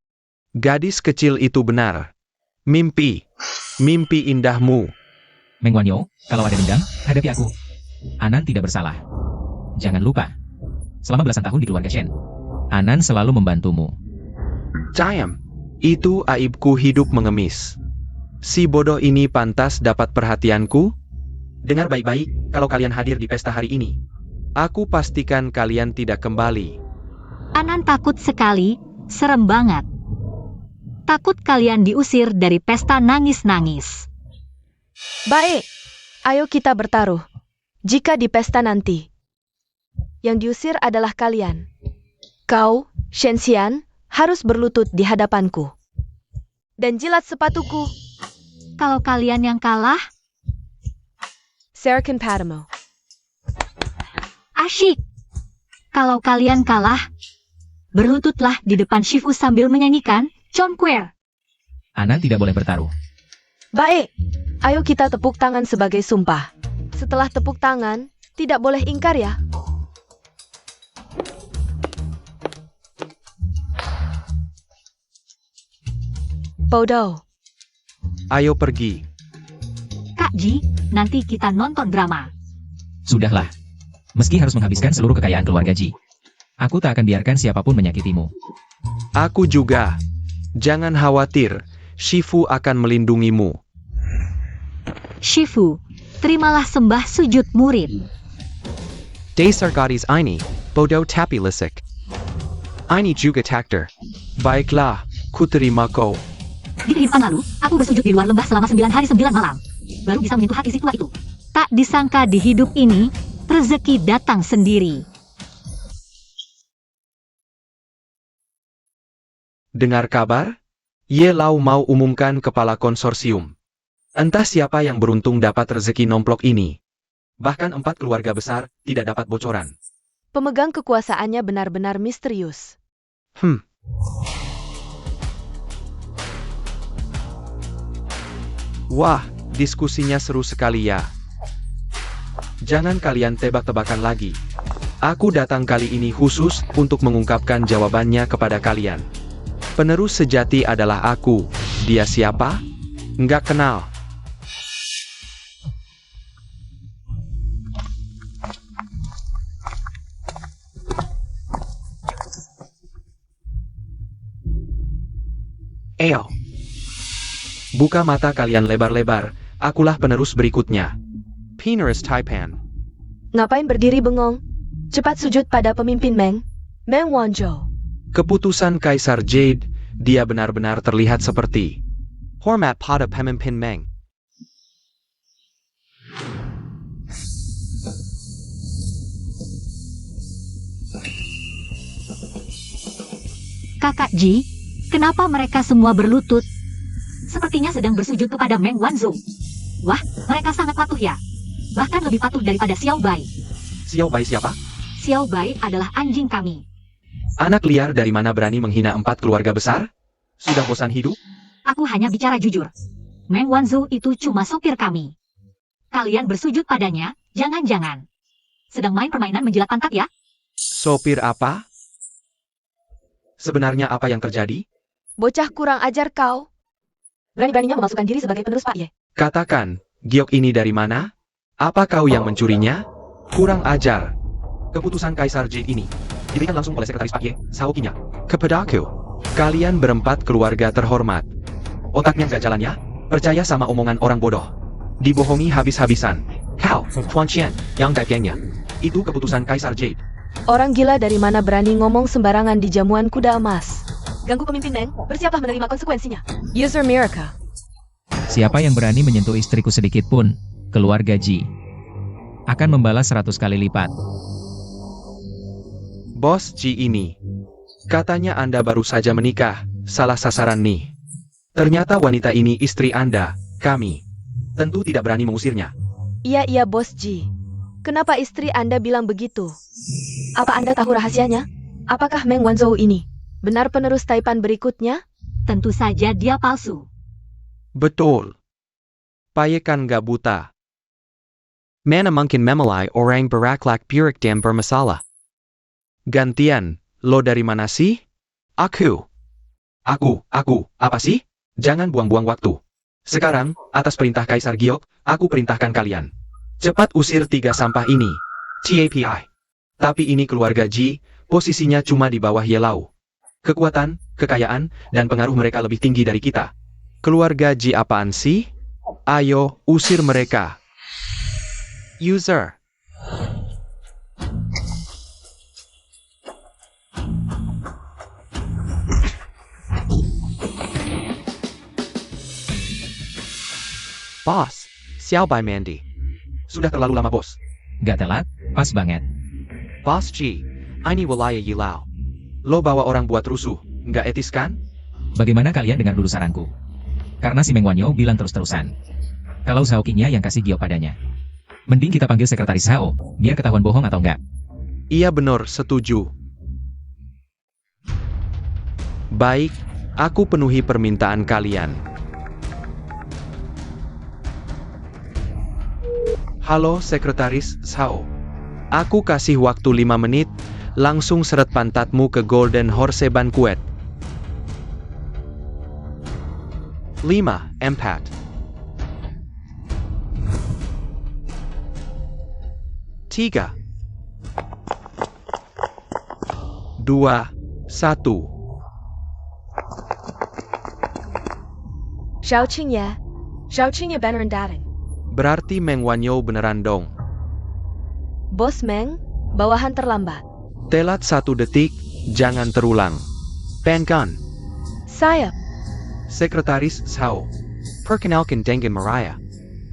B: Gadis kecil itu benar. Mimpi indahmu.
E: Meng Wanyo, kalau ada dendam, hadapi aku. Anan tidak bersalah. Jangan lupa, selama belasan tahun di keluarga Shen, Anan selalu membantumu.
B: Cayam, itu aibku hidup mengemis. Si bodoh ini pantas dapat perhatianku?
F: Dengar baik-baik, kalau kalian hadir di pesta hari ini.
B: Aku pastikan kalian tidak kembali.
A: Anan takut sekali, serem banget. Takut kalian diusir dari pesta nangis-nangis.
C: Baik, ayo kita bertaruh. Jika di pesta nanti, yang diusir adalah kalian. Kau, Shen Xian, harus berlutut di hadapanku. Dan jilat sepatuku.
A: Kalau kalian yang kalah,
C: Serkan Padmo.
A: asyik. Kalau kalian kalah, berlututlah di depan Shifu sambil menyanyikan Chonquer.
E: Anan tidak boleh bertaruh.
C: Baik, ayo kita tepuk tangan sebagai sumpah. Setelah tepuk tangan, tidak boleh ingkar ya. Bodoh.
B: Ayo pergi.
A: Kak Ji, nanti kita nonton drama.
E: Sudahlah. Meski harus menghabiskan seluruh kekayaan keluarga Ji, aku tak akan biarkan siapapun menyakitimu.
B: Aku juga. Jangan khawatir, Shifu akan melindungimu.
A: Shifu, terimalah sembah sujud murid.
B: Dasar gadis ini, bodoh tapi lisik. Ini juga takdir. Baiklah, ku terima kau.
A: Di kehidupan lalu, aku bersujud di luar lembah selama 9 hari 9 malam. Baru bisa menyentuh hati si tua itu. Tak disangka di hidup ini, rezeki datang sendiri.
B: Dengar kabar? Ye Lau mau umumkan kepala konsorsium.
F: Entah siapa yang beruntung dapat rezeki nomplok ini. Bahkan 4 keluarga besar tidak dapat bocoran.
C: Pemegang kekuasaannya benar-benar misterius.
B: Wah, diskusinya seru sekali ya.
F: Jangan kalian tebak-tebakan lagi. Aku datang kali ini khusus untuk mengungkapkan jawabannya kepada kalian.
B: Penerus sejati adalah aku. Dia siapa? Nggak kenal.
F: Eo. Buka mata kalian lebar-lebar, akulah penerus berikutnya.
B: Penerus Taipan.
C: Ngapain berdiri bengong? Cepat sujud pada pemimpin Meng. Meng Wanzhou.
F: Keputusan Kaisar Jade, dia benar-benar terlihat seperti
B: Hormat pada pemimpin Meng.
A: Kakak Ji, kenapa mereka semua berlutut? Sepertinya sedang bersujud kepada Meng Wanzhou. Wah, mereka sangat patuh ya. Bahkan lebih patuh daripada Xiao Bai.
F: Xiao Bai siapa?
A: Xiao Bai adalah anjing kami.
F: Anak liar dari mana berani menghina 4 keluarga besar? Sudah bosan hidup?
A: Aku hanya bicara jujur. Meng Wanzhou itu cuma sopir kami. Kalian bersujud padanya, jangan-jangan sedang main permainan menjilat pantat ya?
F: Sopir apa? Sebenarnya apa yang terjadi?
C: Bocah kurang ajar kau. Berani-beraninya memasukkan diri sebagai penerus Pak Ye.
F: Katakan, giok ini dari mana? Apa kau yang mencurinya? Kurang ajar. Keputusan Kaisar Jade ini diberikan langsung oleh Sekretaris Pak Ye, Sao Qinya. Kepadaku. Kalian berempat keluarga terhormat. Otaknya nggak jalan ya? Percaya sama omongan orang bodoh. Dibohongi habis-habisan. Hao, Tuan Qian, yang daipiangnya. Itu keputusan Kaisar Jade.
C: Orang gila dari mana berani ngomong sembarangan di jamuan kuda emas. Ganggu pemimpin Meng, bersiaplah menerima konsekuensinya. User Miraka.
E: Siapa yang berani menyentuh istriku sedikit pun, keluarga Ji akan membalas 100 kali lipat.
F: Bos Ji ini. Katanya Anda baru saja menikah, salah sasaran nih. Ternyata wanita ini istri Anda, kami. Tentu tidak berani mengusirnya.
C: Iya Bos Ji. Kenapa istri Anda bilang begitu? Apa Anda tahu rahasianya? Apakah Meng Wanzhou ini benar penerus Taipan berikutnya?
A: Tentu saja dia palsu.
F: Betul. Payekan gak buta.
B: Mana mungkin memelai orang beraklak buruk dan bermasalah.
F: Gantian, lo dari mana sih? Aku, apa sih? Jangan buang-buang waktu. Sekarang, atas perintah Kaisar Giok, aku perintahkan kalian. Cepat usir 3 sampah ini. CAPI. Tapi ini keluarga Ji, posisinya cuma di bawah Yelau. Kekuatan, kekayaan, dan pengaruh mereka lebih tinggi dari kita.
B: Keluarga Ji apaan sih?
F: Ayo, usir mereka.
B: User. Boss, Xiao Bai Mandy.
F: Sudah terlalu lama, bos.
E: Gak telat, pas banget.
B: Boss Ji, ini wilayah Yilau.
F: Lo bawa orang buat rusuh, nggak etis kan?
E: Bagaimana kalian dengar dulu saranku? Karena si Meng Wanzhou bilang terus-terusan. Kalau Sao Qinya yang kasih giok padanya. Mending kita panggil sekretaris Sao, biar ketahuan bohong atau enggak.
F: Iya benar, setuju. Baik, aku penuhi permintaan kalian. Halo Sekretaris Sao. Aku kasih waktu 5 menit, langsung seret pantatmu ke Golden Horse Banquet.
B: 5, Empat.
F: 3, 2, 1.
C: Xiao Qingye beneran datang.
F: Berarti Meng Wanzhou beneran dong.
C: Bos Meng, bawahan terlambat.
F: Telat 1 detik, jangan terulang. Penkan.
C: Saya,
F: Sekretaris Sao.
B: Perkenalkan dengan Mariah.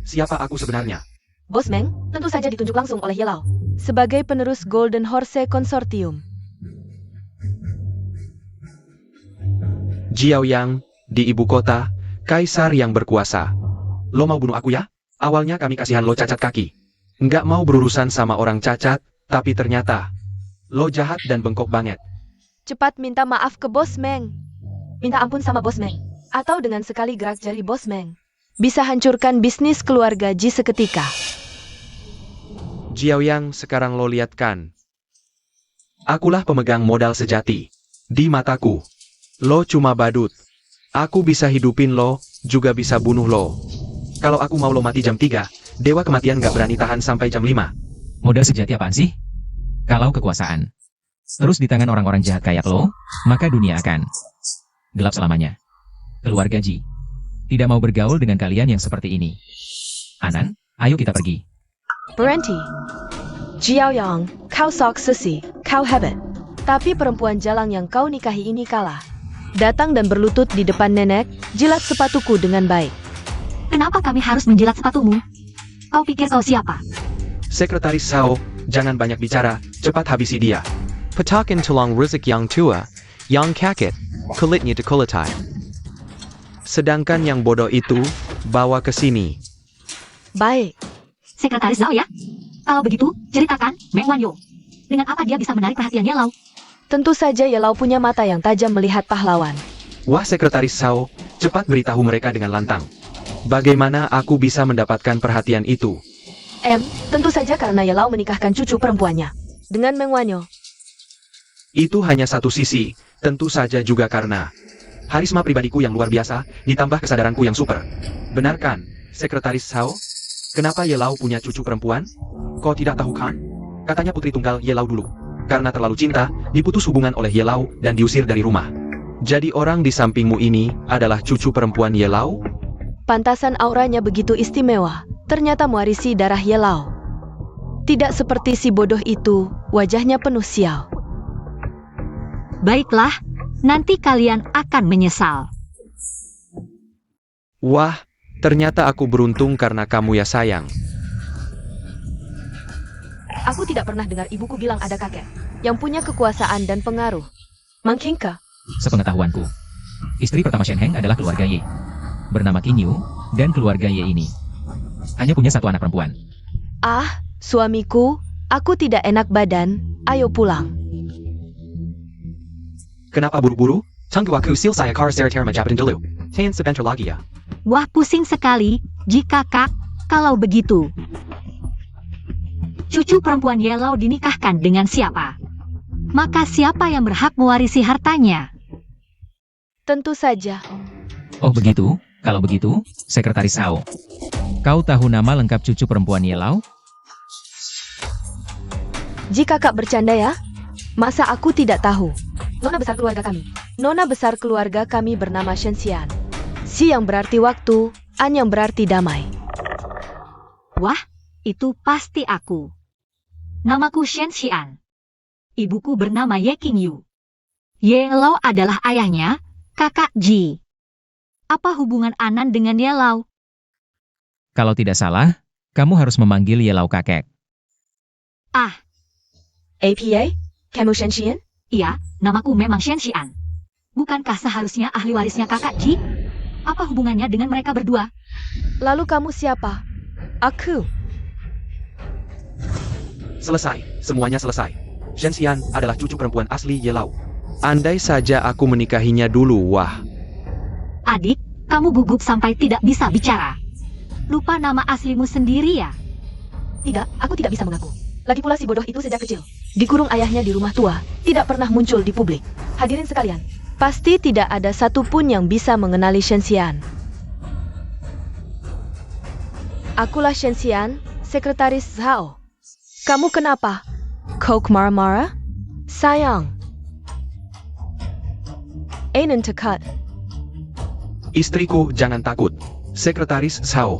F: Siapa aku sebenarnya?
C: Bos Meng, tentu saja ditunjuk langsung oleh Yelau sebagai penerus Golden Horse Consortium.
F: Jiaoyang, di ibu kota, kaisar yang berkuasa. Lo mau bunuh aku ya? Awalnya kami kasihan lo cacat kaki. Nggak mau berurusan sama orang cacat, tapi ternyata lo jahat dan bengkok banget.
C: Cepat minta maaf ke Bos Meng. Minta ampun sama Bos Meng. Atau dengan sekali gerak jari Bos Meng bisa hancurkan bisnis keluarga Ji seketika.
F: Jiaoyang, sekarang lo lihat kan? Akulah pemegang modal sejati. Di mataku, lo cuma badut. Aku bisa hidupin lo, juga bisa bunuh lo. Kalau aku mau lo mati jam 3, Dewa Kematian nggak berani tahan sampai jam 5.
E: Modal sejati apaan sih? Kalau kekuasaan terus di tangan orang-orang jahat kayak lo, maka dunia akan gelap selamanya. keluarga Ji. Tidak mau bergaul dengan kalian yang seperti ini. Anan, ayo kita pergi.
C: Berhenti. Jiaoyang, kau sok sesi, kau hebat. Tapi perempuan jalang yang kau nikahi ini kalah. Datang dan berlutut di depan nenek, jilat sepatuku dengan baik.
A: Kenapa kami harus menjilat sepatumu? Kau pikir kau siapa?
F: Sekretaris Sao, jangan banyak bicara, cepat habisi dia.
B: Patakan tulang rusuk yang tua, yang kakek, kulitnya dikulatai. Sedangkan yang bodoh itu, bawa ke sini.
C: Baik.
A: Sekretaris Zhao ya? Kalau begitu, ceritakan, Meng Wanyo. Dengan apa dia bisa menarik perhatian Ye Lao?
C: Tentu saja Ye Lao punya mata yang tajam melihat pahlawan.
F: Wah Sekretaris Sao, cepat beritahu mereka dengan lantang. Bagaimana aku bisa mendapatkan perhatian itu?
C: Tentu saja karena Ye Lao menikahkan cucu perempuannya dengan Meng Wanyo.
F: Itu hanya satu sisi, tentu saja juga karena harisma pribadiku yang luar biasa, ditambah kesadaranku yang super. Benarkan, Sekretaris Sao? Kenapa Ye Lao punya cucu perempuan? Kau tidak tahu kan? Katanya putri tunggal Ye Lao dulu. Karena terlalu cinta, diputus hubungan oleh Ye Lao dan diusir dari rumah. Jadi orang di sampingmu ini adalah cucu perempuan Ye Lao?
C: Pantasan auranya begitu istimewa, ternyata mewarisi darah Ye Lao. Tidak seperti si bodoh itu, wajahnya penuh sial.
A: Baiklah, nanti kalian akan menyesal.
B: Wah, ternyata aku beruntung karena kamu ya sayang.
C: Aku tidak pernah dengar ibuku bilang ada kakek yang punya kekuasaan dan pengaruh. Mangkingka?
E: Sepengetahuanku, istri pertama Shen Heng adalah keluarga Ye. Bernama Qin Yu, dan keluarga Ye ini hanya punya satu anak perempuan.
C: Ah, suamiku, aku tidak enak badan, ayo pulang.
F: Kenapa buru-buru? Tunggu aku selesai akar serter menjawabin dulu. Tahan sebentar lagi ya.
A: Wah, pusing sekali, jika kalau begitu. Cucu perempuan Ye Lao dinikahkan dengan siapa? Maka siapa yang berhak mewarisi hartanya?
C: Tentu saja.
E: Oh begitu? Kalau begitu, Sekretaris Sao, kau tahu nama lengkap cucu perempuan Ye Lao?
C: Jika kak bercanda ya? Masa aku tidak tahu? Nona besar keluarga kami. Nona besar keluarga kami bernama Shen Xian. Si yang berarti waktu, An yang berarti damai.
A: Wah, itu pasti aku. Namaku Shen Xian. Ibuku bernama Ye Qingyu. Ye Lao adalah ayahnya, kakak Ji. Apa hubungan Anan dengan Ye Lao?
E: Kalau tidak salah, kamu harus memanggil Ye Lao kakek.
C: APA? Kamu Shen Xian?
A: Iya, namaku memang Shen Xian. Bukankah seharusnya ahli warisnya kakak Ji? Apa hubungannya dengan mereka berdua?
C: Lalu kamu siapa? Aku.
F: Selesai, semuanya selesai. Shen Xian adalah cucu perempuan asli Ye Lao.
B: Andai saja aku menikahinya dulu, wah.
A: Adik, kamu gugup sampai tidak bisa bicara. Lupa nama aslimu sendiri ya?
C: Tidak, aku tidak bisa mengaku. Lagi pula si bodoh itu sejak kecil dikurung ayahnya di rumah tua, tidak pernah muncul di publik. Hadirin sekalian, pasti tidak ada satupun yang bisa mengenali Shen Xian. Akulah Shen Xian, Sekretaris Zhao. Kamu kenapa? Kau marah-marah? Sayang. Einen tekat.
F: Istriku, jangan takut. Sekretaris Sao,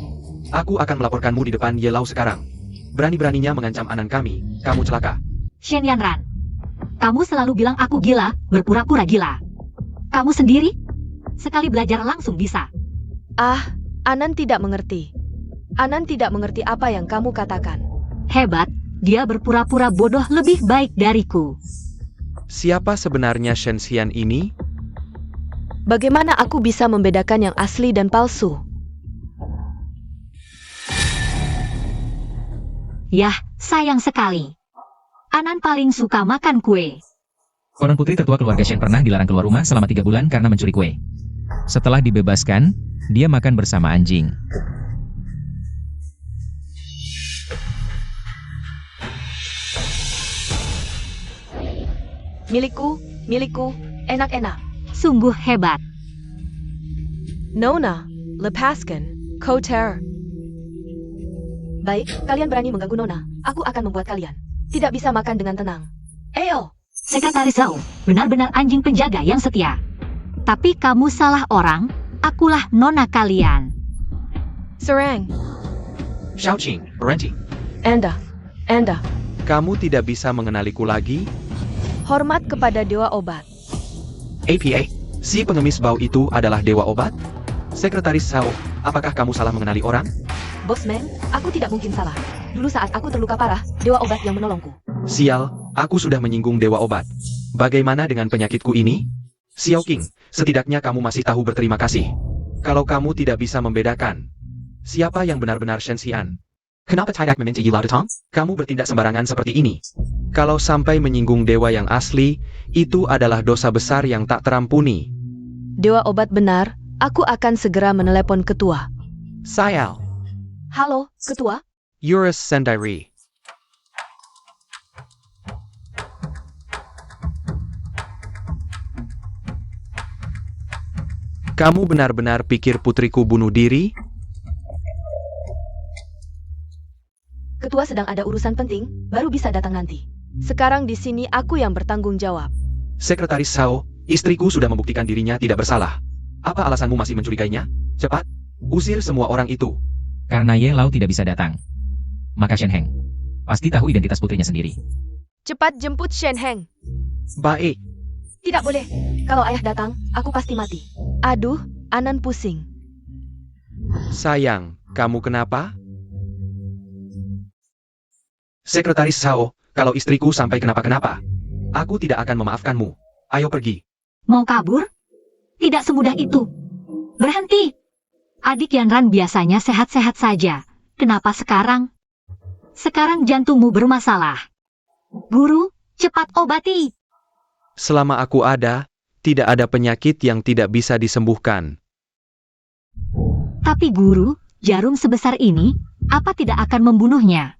F: aku akan melaporkanmu di depan Ye Lao sekarang. Berani-beraninya mengancam Anan kami, kamu celaka.
A: Shen Yanran, kamu selalu bilang aku gila, berpura-pura gila. Kamu sendiri? Sekali belajar langsung bisa.
C: Anan tidak mengerti. Anan tidak mengerti apa yang kamu katakan.
A: Hebat, dia berpura-pura bodoh lebih baik dariku.
B: Siapa sebenarnya Shen Xian ini?
C: Bagaimana aku bisa membedakan yang asli dan palsu?
A: Yah, sayang sekali. Anan paling suka makan kue.
E: Orang putri tertua keluarga Shen pernah dilarang keluar rumah selama 3 bulan karena mencuri kue. Setelah dibebaskan, dia makan bersama anjing.
C: Milikku, enak-enak.
A: Sungguh hebat.
C: Nona, lepaskan, Koter. Baik, kalian berani mengganggu Nona. Aku akan membuat kalian tidak bisa makan dengan tenang. Eyo!
A: Sekretaris Zhao, benar-benar anjing penjaga yang setia. Tapi kamu salah orang, Akulah nona kalian.
C: Serang,
B: Xiaoqing, berhenti.
C: Anda,
B: Kamu tidak bisa mengenaliku lagi?
C: hormat kepada Dewa Obat.
B: APA, si pengemis bau itu adalah Dewa Obat? Sekretaris Sao, apakah kamu salah mengenali orang?
D: Bos Meng, aku tidak mungkin salah. Dulu saat aku terluka parah, Dewa Obat yang menolongku.
B: Sial, aku sudah menyinggung Dewa Obat. Bagaimana dengan penyakitku ini? Xiao King, setidaknya kamu masih tahu berterima kasih. Kalau kamu tidak bisa membedakan, siapa yang benar-benar Shen Xian? Kenapa tidak meminta Yi Lao Tong? Kamu bertindak sembarangan seperti ini. Kalau sampai menyinggung dewa yang asli, itu adalah dosa besar yang tak terampuni.
C: Dewa Obat benar, aku akan segera menelepon ketua.
B: Sayal,
D: Halo, Ketua.
B: Eurus Sendairi. Kamu benar-benar pikir putriku bunuh diri?
D: Ketua sedang ada urusan penting, baru bisa datang nanti.
C: Sekarang di sini aku yang bertanggung jawab.
B: Sekretaris Sao, istriku sudah membuktikan dirinya tidak bersalah. Apa alasanmu masih mencurigainya? Cepat, usir semua orang itu.
E: Karena Ye Lao tidak bisa datang. Maka Shen Heng pasti tahu identitas putrinya sendiri.
C: Cepat jemput Shen Heng.
B: Baik,
D: Tidak boleh. Kalau ayah datang, aku pasti mati.
C: Aduh, Anan pusing.
B: sayang, kamu kenapa? Sekretaris Sao, kalau istriku sampai kenapa-kenapa, aku tidak akan memaafkanmu. Ayo pergi.
A: Mau kabur? Tidak semudah itu. Berhenti. Adik Yanran biasanya sehat-sehat saja. Kenapa sekarang? Sekarang jantungmu bermasalah. Guru, cepat obati.
B: Selama aku ada, tidak ada penyakit yang tidak bisa disembuhkan.
A: Tapi guru, jarum sebesar ini, apa tidak akan membunuhnya?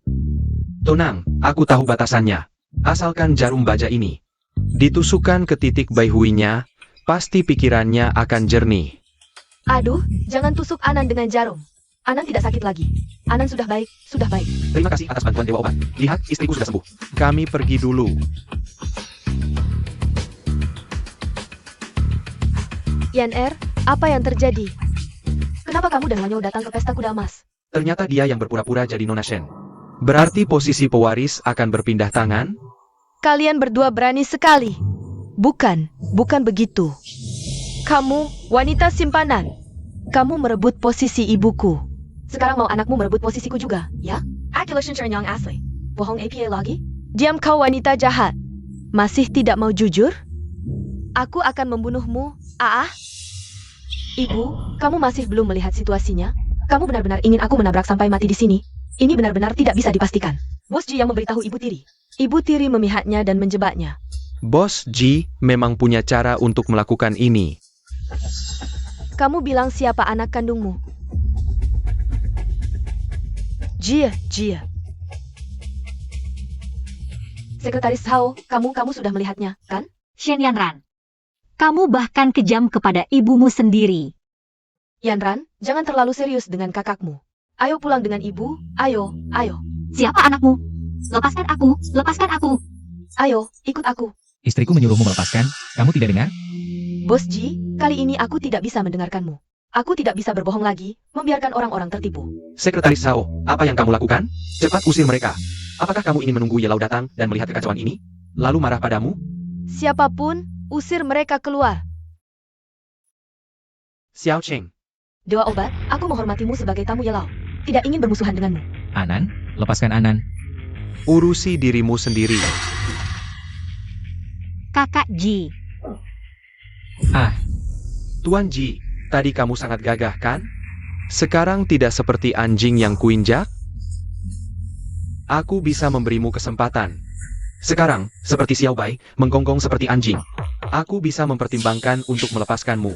B: Tenang, aku tahu batasannya. Asalkan jarum baja ini ditusukkan ke titik baihuinya, pasti pikirannya akan jernih.
D: Aduh, jangan tusuk Anan dengan jarum. Anan tidak sakit lagi. Anan sudah baik, sudah baik.
B: Terima kasih atas bantuan Dewa Obat. Lihat, istriku sudah sembuh. Kami pergi dulu.
C: Yan apa yang terjadi?
D: Kenapa kamu dan Wanyo datang ke pesta kuda emas?
B: Ternyata dia yang berpura-pura jadi Nona Shen. Berarti posisi pewaris akan berpindah tangan?
C: Kalian berdua berani sekali. Bukan begitu. Kamu, wanita simpanan. Kamu merebut posisi ibuku.
D: Sekarang mau anakmu merebut posisiku juga, ya? Accusation yang asli. Bohong APA lagi?
C: Diam kau wanita jahat. Masih tidak mau jujur? Aku akan membunuhmu,
D: Ibu, kamu masih belum melihat situasinya? Kamu benar-benar ingin aku menabrak sampai mati di sini? Ini benar-benar tidak bisa dipastikan. Bos Ji yang memberitahu Ibu Tiri.
C: Ibu Tiri memihaknya dan menjebaknya.
B: Bos Ji memang punya cara untuk melakukan ini.
C: Kamu bilang siapa anak kandungmu? Jia.
D: Sekretaris Hao, kamu sudah melihatnya, kan?
A: Shen Yanran, kamu bahkan kejam kepada ibumu sendiri.
D: Yanran, jangan terlalu serius dengan kakakmu. Ayo pulang dengan ibu, ayo.
A: Siapa anakmu? Lepaskan aku.
D: Ayo, ikut aku.
E: Istriku menyuruhmu melepaskan, kamu tidak dengar?
D: Bos Ji, kali ini aku tidak bisa mendengarkanmu. Aku tidak bisa berbohong lagi, membiarkan orang-orang tertipu.
B: Sekretaris Sao, apa yang kamu lakukan? Cepat usir mereka. Apakah kamu ingin menunggu Ye Lao datang dan melihat kekacauan ini? Lalu marah padamu?
C: Siapapun, usir mereka keluar.
B: Xiao Cheng,
D: Dewa Obat, aku menghormatimu sebagai tamu Ye Lao. Tidak ingin bermusuhan denganmu.
E: Anan, lepaskan Anan.
B: urusi dirimu sendiri.
A: Kakak Ji,
B: Tuan Ji, tadi kamu sangat gagah kan? Sekarang tidak seperti anjing yang kuinjak? Aku bisa memberimu kesempatan. Sekarang, seperti Xiao Bai, menggonggong seperti anjing. Aku bisa mempertimbangkan untuk melepaskanmu.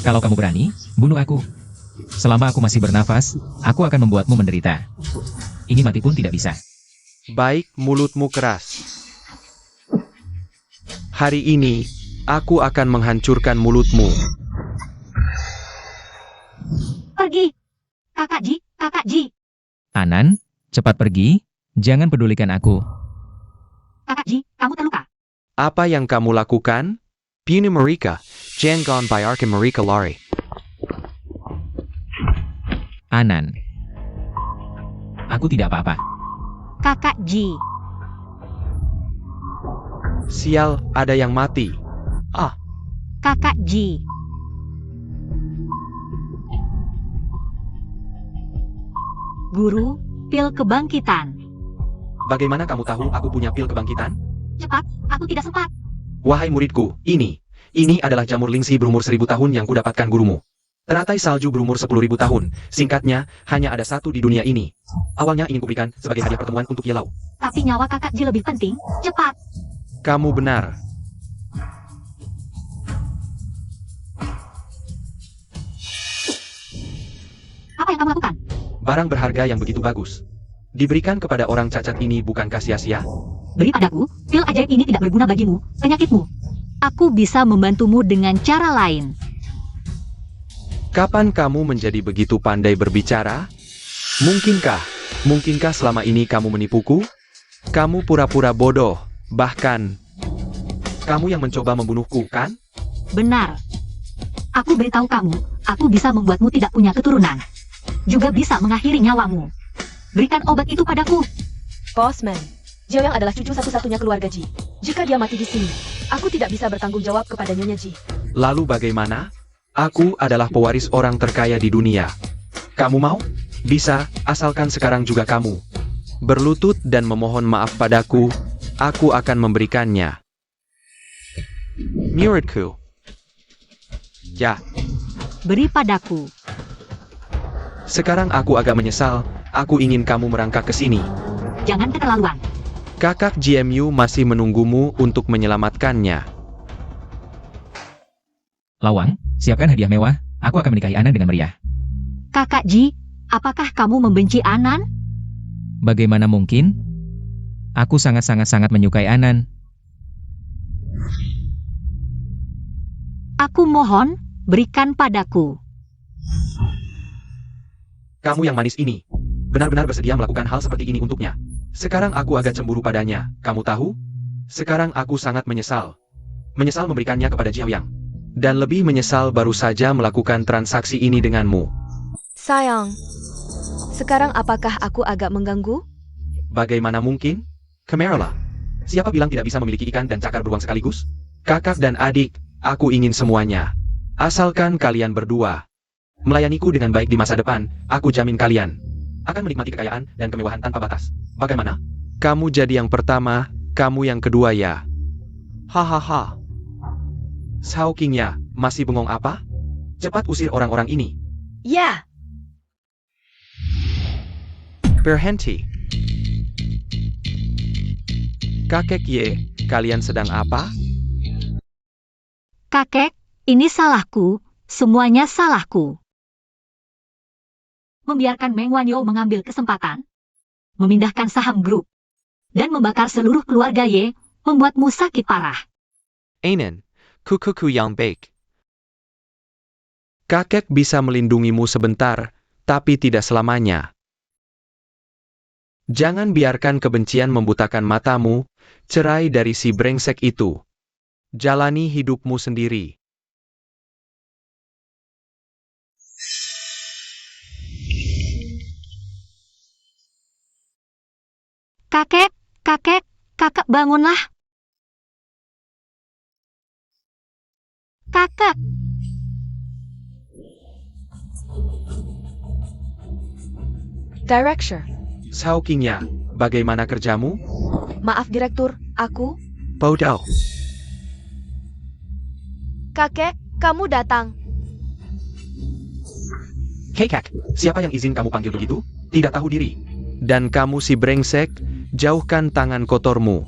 E: Kalau kamu berani, bunuh aku. Selama aku masih bernafas, aku akan membuatmu menderita. Ini mati pun tidak bisa.
B: Baik, mulutmu keras. Hari ini, aku akan menghancurkan mulutmu.
A: pergi. Kakak Ji,
E: Anan, cepat pergi. Jangan pedulikan aku.
A: Kakak Ji, kamu terluka.
B: Apa yang kamu lakukan? Puni Mereka, Jangan biarkan mereka lari.
E: Anan. Aku tidak apa-apa.
A: Kakak Ji.
B: Sial, ada yang mati. Ah,
A: Kakak Ji. Guru, pil kebangkitan.
F: Bagaimana kamu tahu aku punya pil kebangkitan?
A: Cepat, aku tidak sempat.
F: Wahai muridku, ini adalah jamur lingsi berumur 1000 tahun yang kudapatkan gurumu. Teratai salju berumur 10.000 tahun. Singkatnya, hanya ada satu di dunia ini. Awalnya ingin kuberikan sebagai hadiah pertemuan untuk Yelau.
A: Tapi nyawa kakak Ji lebih penting. Cepat.
B: kamu benar.
A: Apa yang kamu lakukan?
F: Barang berharga yang begitu bagus. Diberikan kepada orang cacat ini bukankah sia-sia?
A: Beri padaku, pil ajaib ini tidak berguna bagimu, penyakitmu. Aku bisa membantumu dengan cara lain.
B: Kapan kamu menjadi begitu pandai berbicara? Mungkinkah selama ini kamu menipuku? Kamu pura-pura bodoh, bahkan
F: Kamu yang mencoba membunuhku, kan?
A: Benar. Aku beritahu kamu, aku bisa membuatmu tidak punya keturunan. Juga bisa mengakhiri nyawamu. Berikan obat itu padaku.
C: Postman, Jiao Yang adalah cucu satu-satunya keluarga Ji. Jika dia mati di sini, aku tidak bisa bertanggung jawab kepada Nyonya Ji.
B: lalu bagaimana? Aku adalah pewaris orang terkaya di dunia. Kamu mau? Bisa, asalkan sekarang juga kamu berlutut dan memohon maaf padaku. Aku akan memberikannya. Muridku. Ya,
A: Beri padaku.
B: sekarang aku agak menyesal. Aku ingin kamu merangkak ke sini.
A: Jangan keterlaluan.
B: Kakak GMU masih menunggumu untuk menyelamatkannya.
E: Lawang, siapkan hadiah mewah. Aku akan menikahi Anan dengan meriah.
A: Kakak Ji, apakah kamu membenci Anan?
E: Bagaimana mungkin? Aku sangat-sangat menyukai Anan.
A: Aku mohon, berikan padaku.
F: Kamu yang manis ini. Benar-benar bersedia melakukan hal seperti ini untuknya. Sekarang aku agak cemburu padanya. Kamu tahu? Sekarang aku sangat menyesal. Menyesal memberikannya kepada Jiao Yang.
B: Dan lebih menyesal baru saja melakukan transaksi ini denganmu.
C: Sayang, sekarang apakah aku agak mengganggu?
F: Bagaimana mungkin? Kemerala. Siapa bilang tidak bisa memiliki ikan dan cakar beruang sekaligus?
B: Kakak dan adik, aku ingin semuanya. Asalkan kalian berdua
F: Melayaniku dengan baik di masa depan, aku jamin kalian akan menikmati kekayaan dan kemewahan tanpa batas. Bagaimana?
B: kamu jadi yang pertama, kamu yang kedua ya. Hahaha. Sao Kingya, masih bengong apa?
F: Cepat usir orang-orang ini.
C: Ya,
B: Berhenti. Kakek Ye, kalian sedang apa?
A: Kakek, ini salahku, semuanya salahku. Membiarkan Meng Wanyo mengambil kesempatan, memindahkan saham grup, dan membakar seluruh keluarga Ye, membuatmu sakit parah.
B: Ainen, kukuku yang baik. Kakek bisa melindungimu sebentar, tapi tidak selamanya. Jangan biarkan kebencian membutakan matamu, cerai dari si brengsek itu. Jalani hidupmu sendiri.
A: Kakek bangunlah. Kakak,
C: Director.
F: Sao Kingya, bagaimana kerjamu?
C: Maaf Direktur, aku.
B: Bodoh.
C: Kakek, kamu datang.
F: Hei Kak, siapa yang izin kamu panggil begitu? Tidak tahu diri.
B: Dan kamu si brengsek, jauhkan tangan kotormu.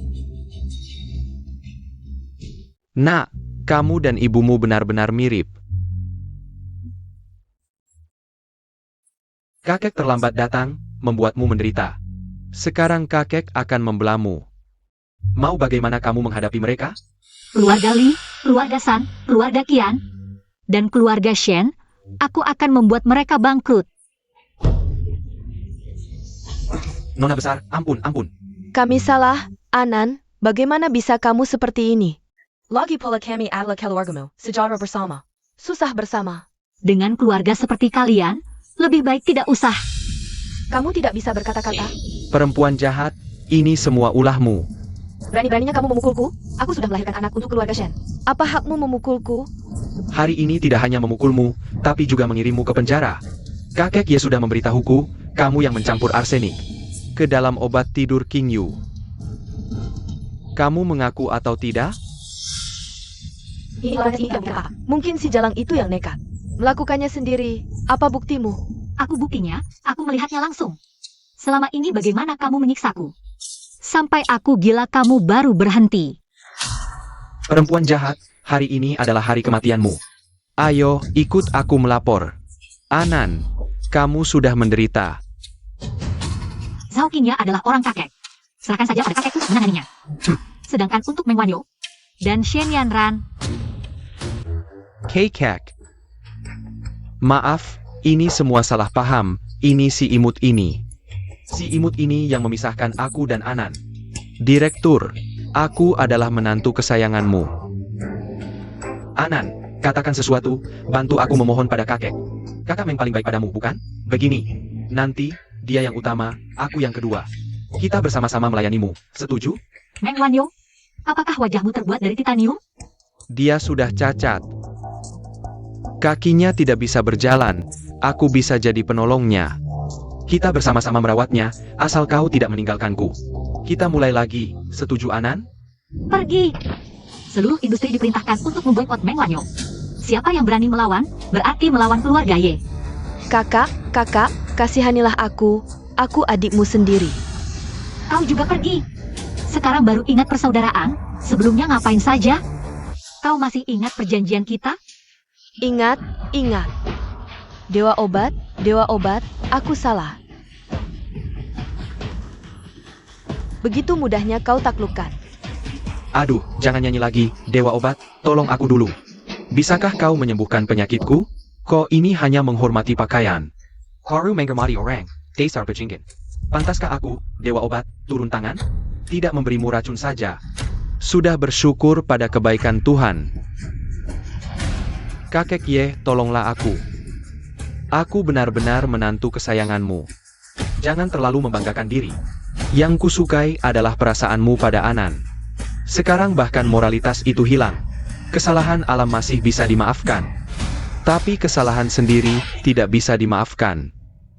B: Nak, kamu dan ibumu benar-benar mirip.
F: Kakek terlambat datang, membuatmu menderita.
B: Sekarang kakek akan membelamu.
F: Mau bagaimana kamu menghadapi mereka?
A: keluarga Li, keluarga San, keluarga Qian, dan keluarga Shen, aku akan membuat mereka bangkrut.
F: Nona besar, ampun.
C: Kami salah, Anan. Bagaimana bisa kamu seperti ini? Lagi pula kami adalah keluargamu, sejarah bersama. Susah bersama.
A: Dengan keluarga seperti kalian, lebih baik tidak usah.
C: Kamu tidak bisa berkata-kata.
B: Perempuan jahat, ini semua ulahmu.
C: Berani-beraninya kamu memukulku? Aku sudah melahirkan anak untuk keluarga Shen. Apa hakmu memukulku?
B: Hari ini tidak hanya memukulmu, tapi juga mengirimmu ke penjara. Kakek Ye sudah memberitahuku, kamu yang mencampur arsenik ke dalam obat tidur King Yu. Kamu mengaku atau tidak?
C: Ini orang ini yang nekat. Mungkin si Jalang itu yang nekat. Melakukannya sendiri. Apa buktimu?
A: Aku buktinya, aku melihatnya langsung. Selama ini bagaimana kamu menyiksaku? Sampai aku gila kamu baru berhenti.
B: Perempuan jahat, hari ini adalah hari kematianmu. Ayo, ikut aku melapor. Anan, kamu sudah menderita.
A: Zhao Qingya adalah orang kakek. Serahkan saja pada kakekku menanganinya. Sedangkan untuk Meng Wanyo dan Shen Yanran,
B: Kakek. Maaf, ini semua salah paham, ini si imut ini. Si imut ini yang memisahkan aku dan Anan. Direktur, aku adalah menantu kesayanganmu. Anan, katakan sesuatu, bantu aku memohon pada kakek. Kakak Meng paling baik padamu, bukan? Begini, nanti, dia yang utama, aku yang kedua. Kita bersama-sama melayanimu, setuju?
A: Meng Wanyo, apakah wajahmu terbuat dari titanium?
B: Dia sudah cacat. Kakinya tidak bisa berjalan, aku bisa jadi penolongnya. Kita bersama-sama merawatnya, asal kau tidak meninggalkanku. Kita mulai lagi, setuju Anan?
A: Pergi! Seluruh industri diperintahkan untuk memboikot Meng Wanyo. Siapa yang berani melawan, berarti melawan keluarga Ye.
C: Kakak, kasihanilah aku adikmu sendiri.
A: Kau juga pergi. Sekarang baru ingat persaudaraan, sebelumnya ngapain saja? Kau masih ingat perjanjian kita?
C: Ingat. Dewa obat, aku salah. Begitu mudahnya kau taklukkan.
B: Aduh, jangan nyanyi lagi, Dewa Obat, tolong aku dulu. Bisakah kau menyembuhkan penyakitku? Kau ini hanya menghormati pakaian. Haru menghormati orang, dasar pejingin. Pantaskah aku, Dewa Obat, turun tangan? Tidak memberimu racun saja. Sudah bersyukur pada kebaikan Tuhan. Kakek Ye, tolonglah aku. Aku benar-benar menantu kesayanganmu. Jangan terlalu membanggakan diri. Yang kusukai adalah perasaanmu pada Anan. Sekarang bahkan moralitas itu hilang. Kesalahan alam masih bisa dimaafkan. Tapi kesalahan sendiri tidak bisa dimaafkan.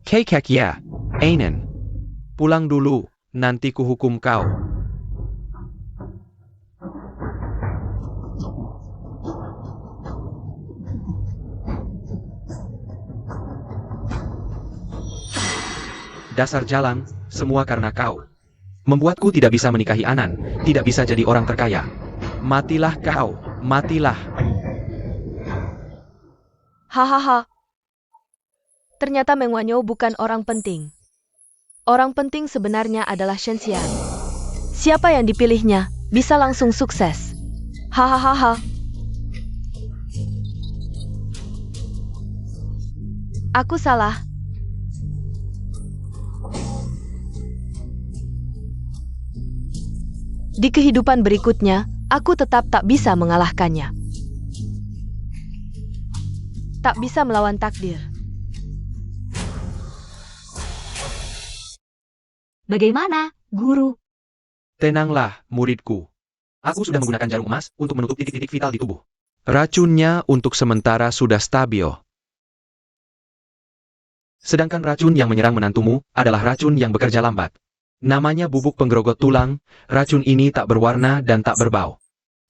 B: Kakek Ye, Anan. Pulang dulu, nanti kuhukum kau. Dasar Jalang, semua karena kau. Membuatku tidak bisa menikahi Anan, tidak bisa jadi orang terkaya. Matilah kau, matilah.
C: Hahaha. Ternyata Meng Wanyo bukan orang penting. Orang penting sebenarnya adalah Shen Xian. Siapa yang dipilihnya, bisa langsung sukses. Hahaha. Aku salah. Di kehidupan berikutnya, aku tetap tak bisa mengalahkannya. Tak bisa melawan takdir.
A: Bagaimana, guru?
B: Tenanglah, muridku. Aku sudah menggunakan jarum emas untuk menutup titik-titik vital di tubuh. Racunnya untuk sementara sudah stabil. Sedangkan racun yang menyerang menantumu adalah racun yang bekerja lambat. Namanya bubuk penggerogot tulang, racun ini tak berwarna dan tak berbau.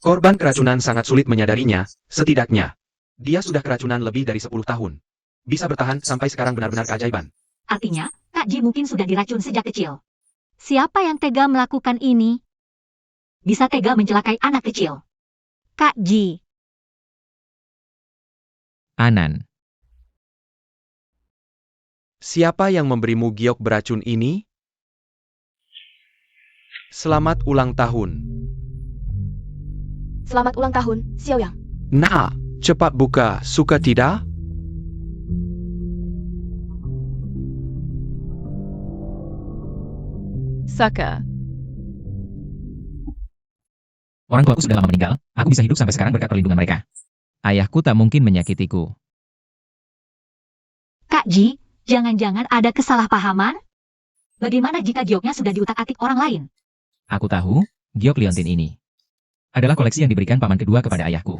B: Korban keracunan sangat sulit menyadarinya, setidaknya. Dia sudah keracunan lebih dari 10 tahun. Bisa bertahan sampai sekarang benar-benar keajaiban.
A: Artinya, Kak Ji mungkin sudah diracun sejak kecil. Siapa yang tega melakukan ini? Bisa tega mencelakai anak kecil. Kak Ji.
E: Anan.
B: Siapa yang memberimu giok beracun ini? Selamat ulang tahun.
C: Selamat ulang tahun, Xiao Yang.
B: Nah, cepat buka, suka tidak?
C: Suka.
E: Orang tuaku sudah lama meninggal, aku bisa hidup sampai sekarang berkat perlindungan mereka. Ayahku tak mungkin menyakitiku.
A: Kak Ji, jangan-jangan ada kesalahpahaman? Bagaimana jika gioknya sudah diutak-atik orang lain?
E: Aku tahu, giok liontin ini adalah koleksi yang diberikan paman kedua kepada ayahku.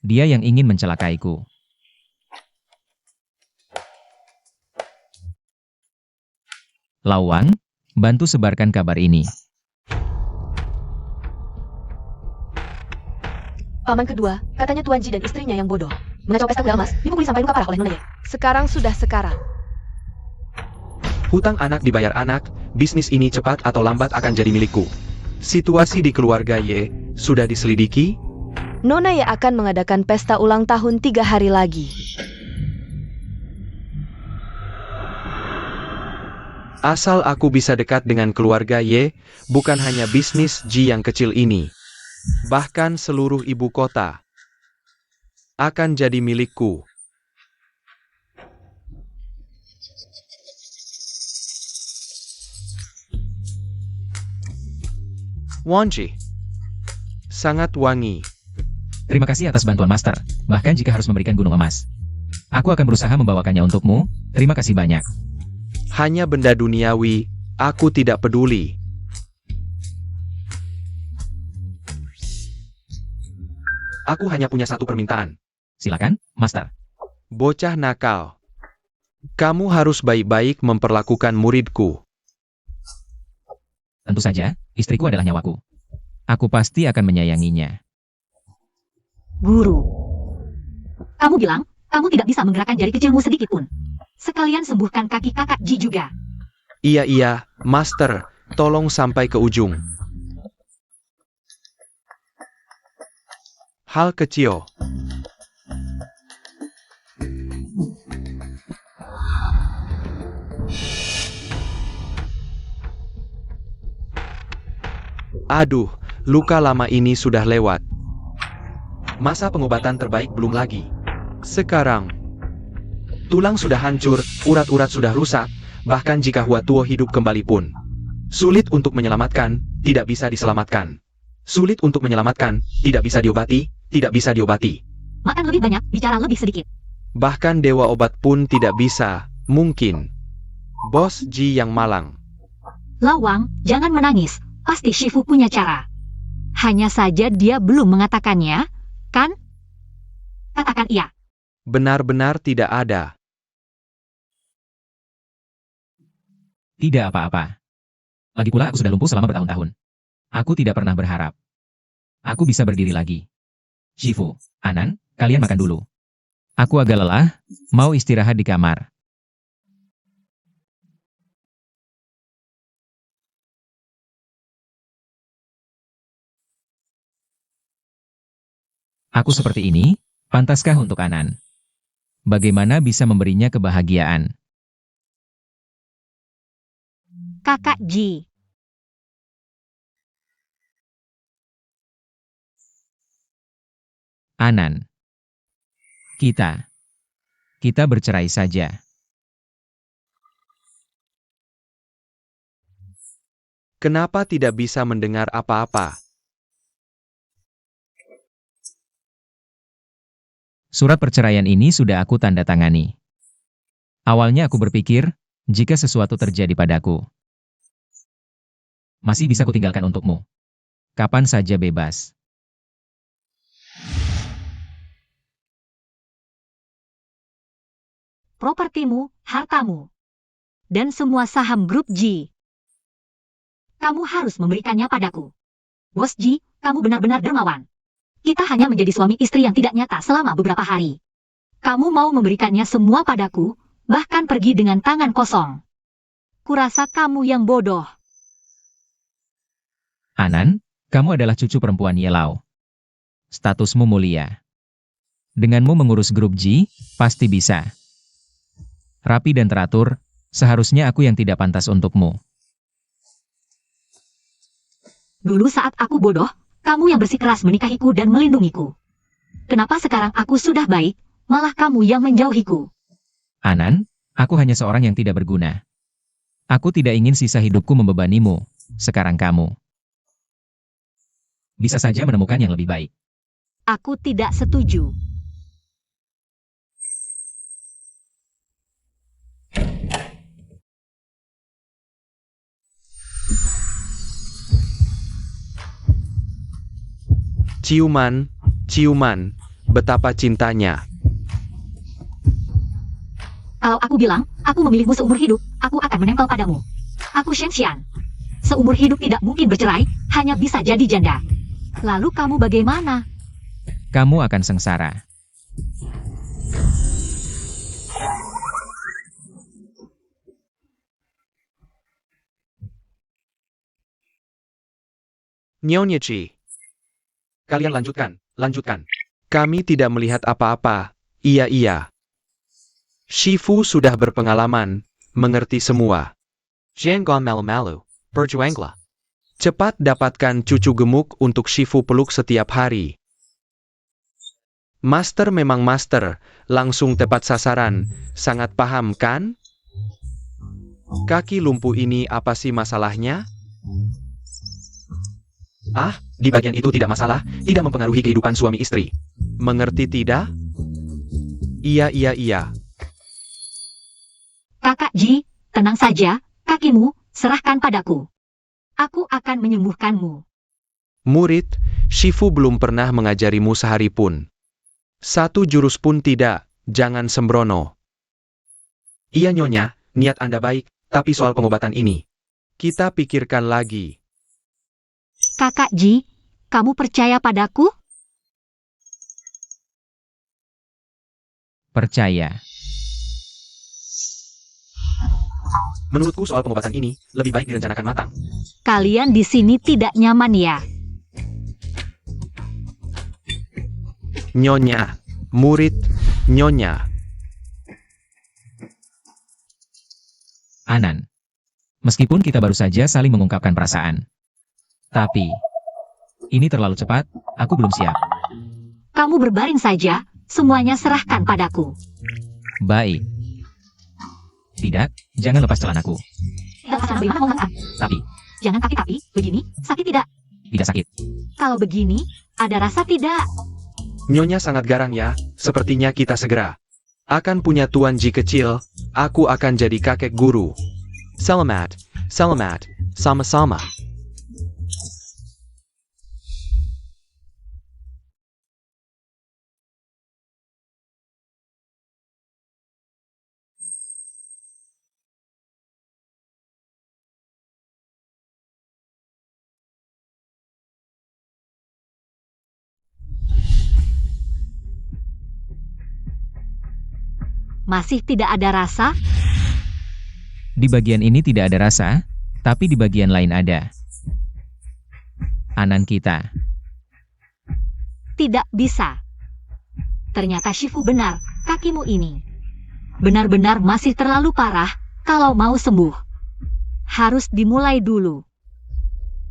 E: Dia yang ingin mencelakaiku. Lawang, bantu sebarkan kabar ini.
D: Paman kedua, katanya Tuan Ji dan istrinya yang bodoh. Mengacau pesta kuda emas, dipukuli sampai luka parah oleh Nona Ye.
C: Sekarang sudah sekarang.
F: Hutang anak dibayar anak, bisnis ini cepat atau lambat akan jadi milikku. Situasi di keluarga Ye sudah diselidiki.
C: Nona Ye akan mengadakan pesta ulang tahun 3 hari lagi.
F: Asal aku bisa dekat dengan keluarga Ye, bukan hanya bisnis Ji yang kecil ini. Bahkan seluruh ibu kota akan jadi milikku. Wanji. Sangat wangi.
E: Terima kasih atas bantuan Master, bahkan jika harus memberikan gunung emas. Aku akan berusaha membawakannya untukmu, terima kasih banyak.
F: Hanya benda duniawi, aku tidak peduli. Aku hanya punya satu permintaan.
E: Silakan, Master.
F: Bocah nakal. Kamu harus baik-baik memperlakukan muridku.
E: Tentu saja, istriku adalah nyawaku. Aku pasti akan menyayanginya.
A: Guru. Kamu bilang, kamu tidak bisa menggerakkan jari kecilmu sedikit pun. Sekalian sembuhkan kaki kakak Ji juga.
F: Iya, Master. Tolong sampai ke ujung. Hal kecil. Aduh, luka lama ini sudah lewat. Masa pengobatan terbaik belum lagi. Sekarang, tulang sudah hancur, urat-urat sudah rusak, bahkan jika Hua Tuo hidup kembali pun sulit untuk menyelamatkan, tidak bisa diselamatkan. Sulit untuk menyelamatkan, tidak bisa diobati, tidak bisa diobati.
A: Makan lebih banyak, bicara lebih sedikit.
F: Bahkan dewa obat pun tidak bisa, mungkin. Bos Ji yang malang.
A: Lawang, jangan menangis. Pasti Shifu punya cara. Hanya saja dia belum mengatakannya, kan? Katakan iya.
F: Benar-benar tidak ada.
E: Tidak apa-apa. Lagi pula aku sudah lumpuh selama bertahun-tahun. Aku tidak pernah berharap aku bisa berdiri lagi. Shifu, Anan, kalian makan dulu. Aku agak lelah, mau istirahat di kamar. Aku seperti ini, pantaskah untuk Anan? Bagaimana bisa memberinya kebahagiaan?
A: Kakak Ji.
E: Anan. Kita bercerai saja.
F: Kenapa tidak bisa mendengar apa-apa?
E: Surat perceraian ini sudah aku tanda tangani. Awalnya aku berpikir, jika sesuatu terjadi padaku, masih bisa kutinggalkan untukmu. Kapan saja bebas.
A: Propertimu, hartamu, dan semua saham grup Ji. Kamu harus memberikannya padaku. Bos Ji, kamu benar-benar dermawan. Kita hanya menjadi suami istri yang tidak nyata selama beberapa hari. Kamu mau memberikannya semua padaku, bahkan pergi dengan tangan kosong. Kurasa kamu yang bodoh.
E: Anan, kamu adalah cucu perempuan Yelau. Statusmu mulia. Denganmu mengurus grup Ji, pasti bisa. Rapi dan teratur, seharusnya aku yang tidak pantas untukmu.
A: Dulu saat aku bodoh, kamu yang bersikeras menikahiku dan melindungiku. Kenapa sekarang aku sudah baik, malah kamu yang menjauhiku?
E: Anan, aku hanya seorang yang tidak berguna. Aku tidak ingin sisa hidupku membebanimu, sekarang kamu. bisa saja menemukan yang lebih baik.
A: Aku tidak setuju.
B: Ciuman, ciuman, betapa cintanya.
A: Kalau aku bilang, aku memilihmu seumur hidup, aku akan menempel padamu. Aku Shenxian. Seumur hidup tidak mungkin bercerai, hanya bisa jadi janda. Lalu kamu bagaimana?
E: Kamu akan sengsara.
B: Nyonya Chi. Kalian lanjutkan, lanjutkan. Kami tidak melihat apa-apa. Iya. Shifu sudah berpengalaman, mengerti semua. Jangan malu-malu, berjuanglah. Cepat dapatkan cucu gemuk untuk Shifu peluk setiap hari. Master memang master, langsung tepat sasaran, sangat paham kan? Kaki lumpuh ini apa sih masalahnya? Ah, di bagian itu tidak masalah, tidak mempengaruhi kehidupan suami istri. Mengerti tidak? Iya.
A: Kakak Ji, tenang saja, kakimu, serahkan padaku. Aku akan menyembuhkanmu.
B: Murid, Shifu belum pernah mengajarimu sehari pun. Satu jurus pun tidak, jangan sembrono. Iya Nyonya, niat Anda baik, tapi soal pengobatan ini, kita pikirkan lagi.
A: Kakak Ji, kamu percaya padaku?
E: Percaya.
B: Menurutku soal pengobatan ini, lebih baik direncanakan matang.
A: Kalian di sini tidak nyaman ya?
B: Nyonya, murid, Nyonya.
E: Anan. Meskipun kita baru saja saling mengungkapkan perasaan. Tapi, ini terlalu cepat, aku belum siap.
A: Kamu berbaring saja, semuanya serahkan padaku.
E: Baik. Tidak, jangan lepas celanaku.
A: Lepas bagaimana mau ngangkat?
E: Tapi,
A: Jangan tapi, begini, sakit tidak?
E: tidak sakit.
A: Kalau begini, ada rasa tidak?
B: Nyonya sangat garang ya, sepertinya kita segera akan punya Tuan Ji kecil, aku akan jadi kakek guru. Selamat, sama-sama.
A: Masih tidak ada rasa?
E: Di bagian ini tidak ada rasa, tapi di bagian lain ada. Anan kita.
A: Tidak bisa. Ternyata Shifu benar, kakimu ini benar-benar masih terlalu parah kalau mau sembuh. Harus dimulai dulu.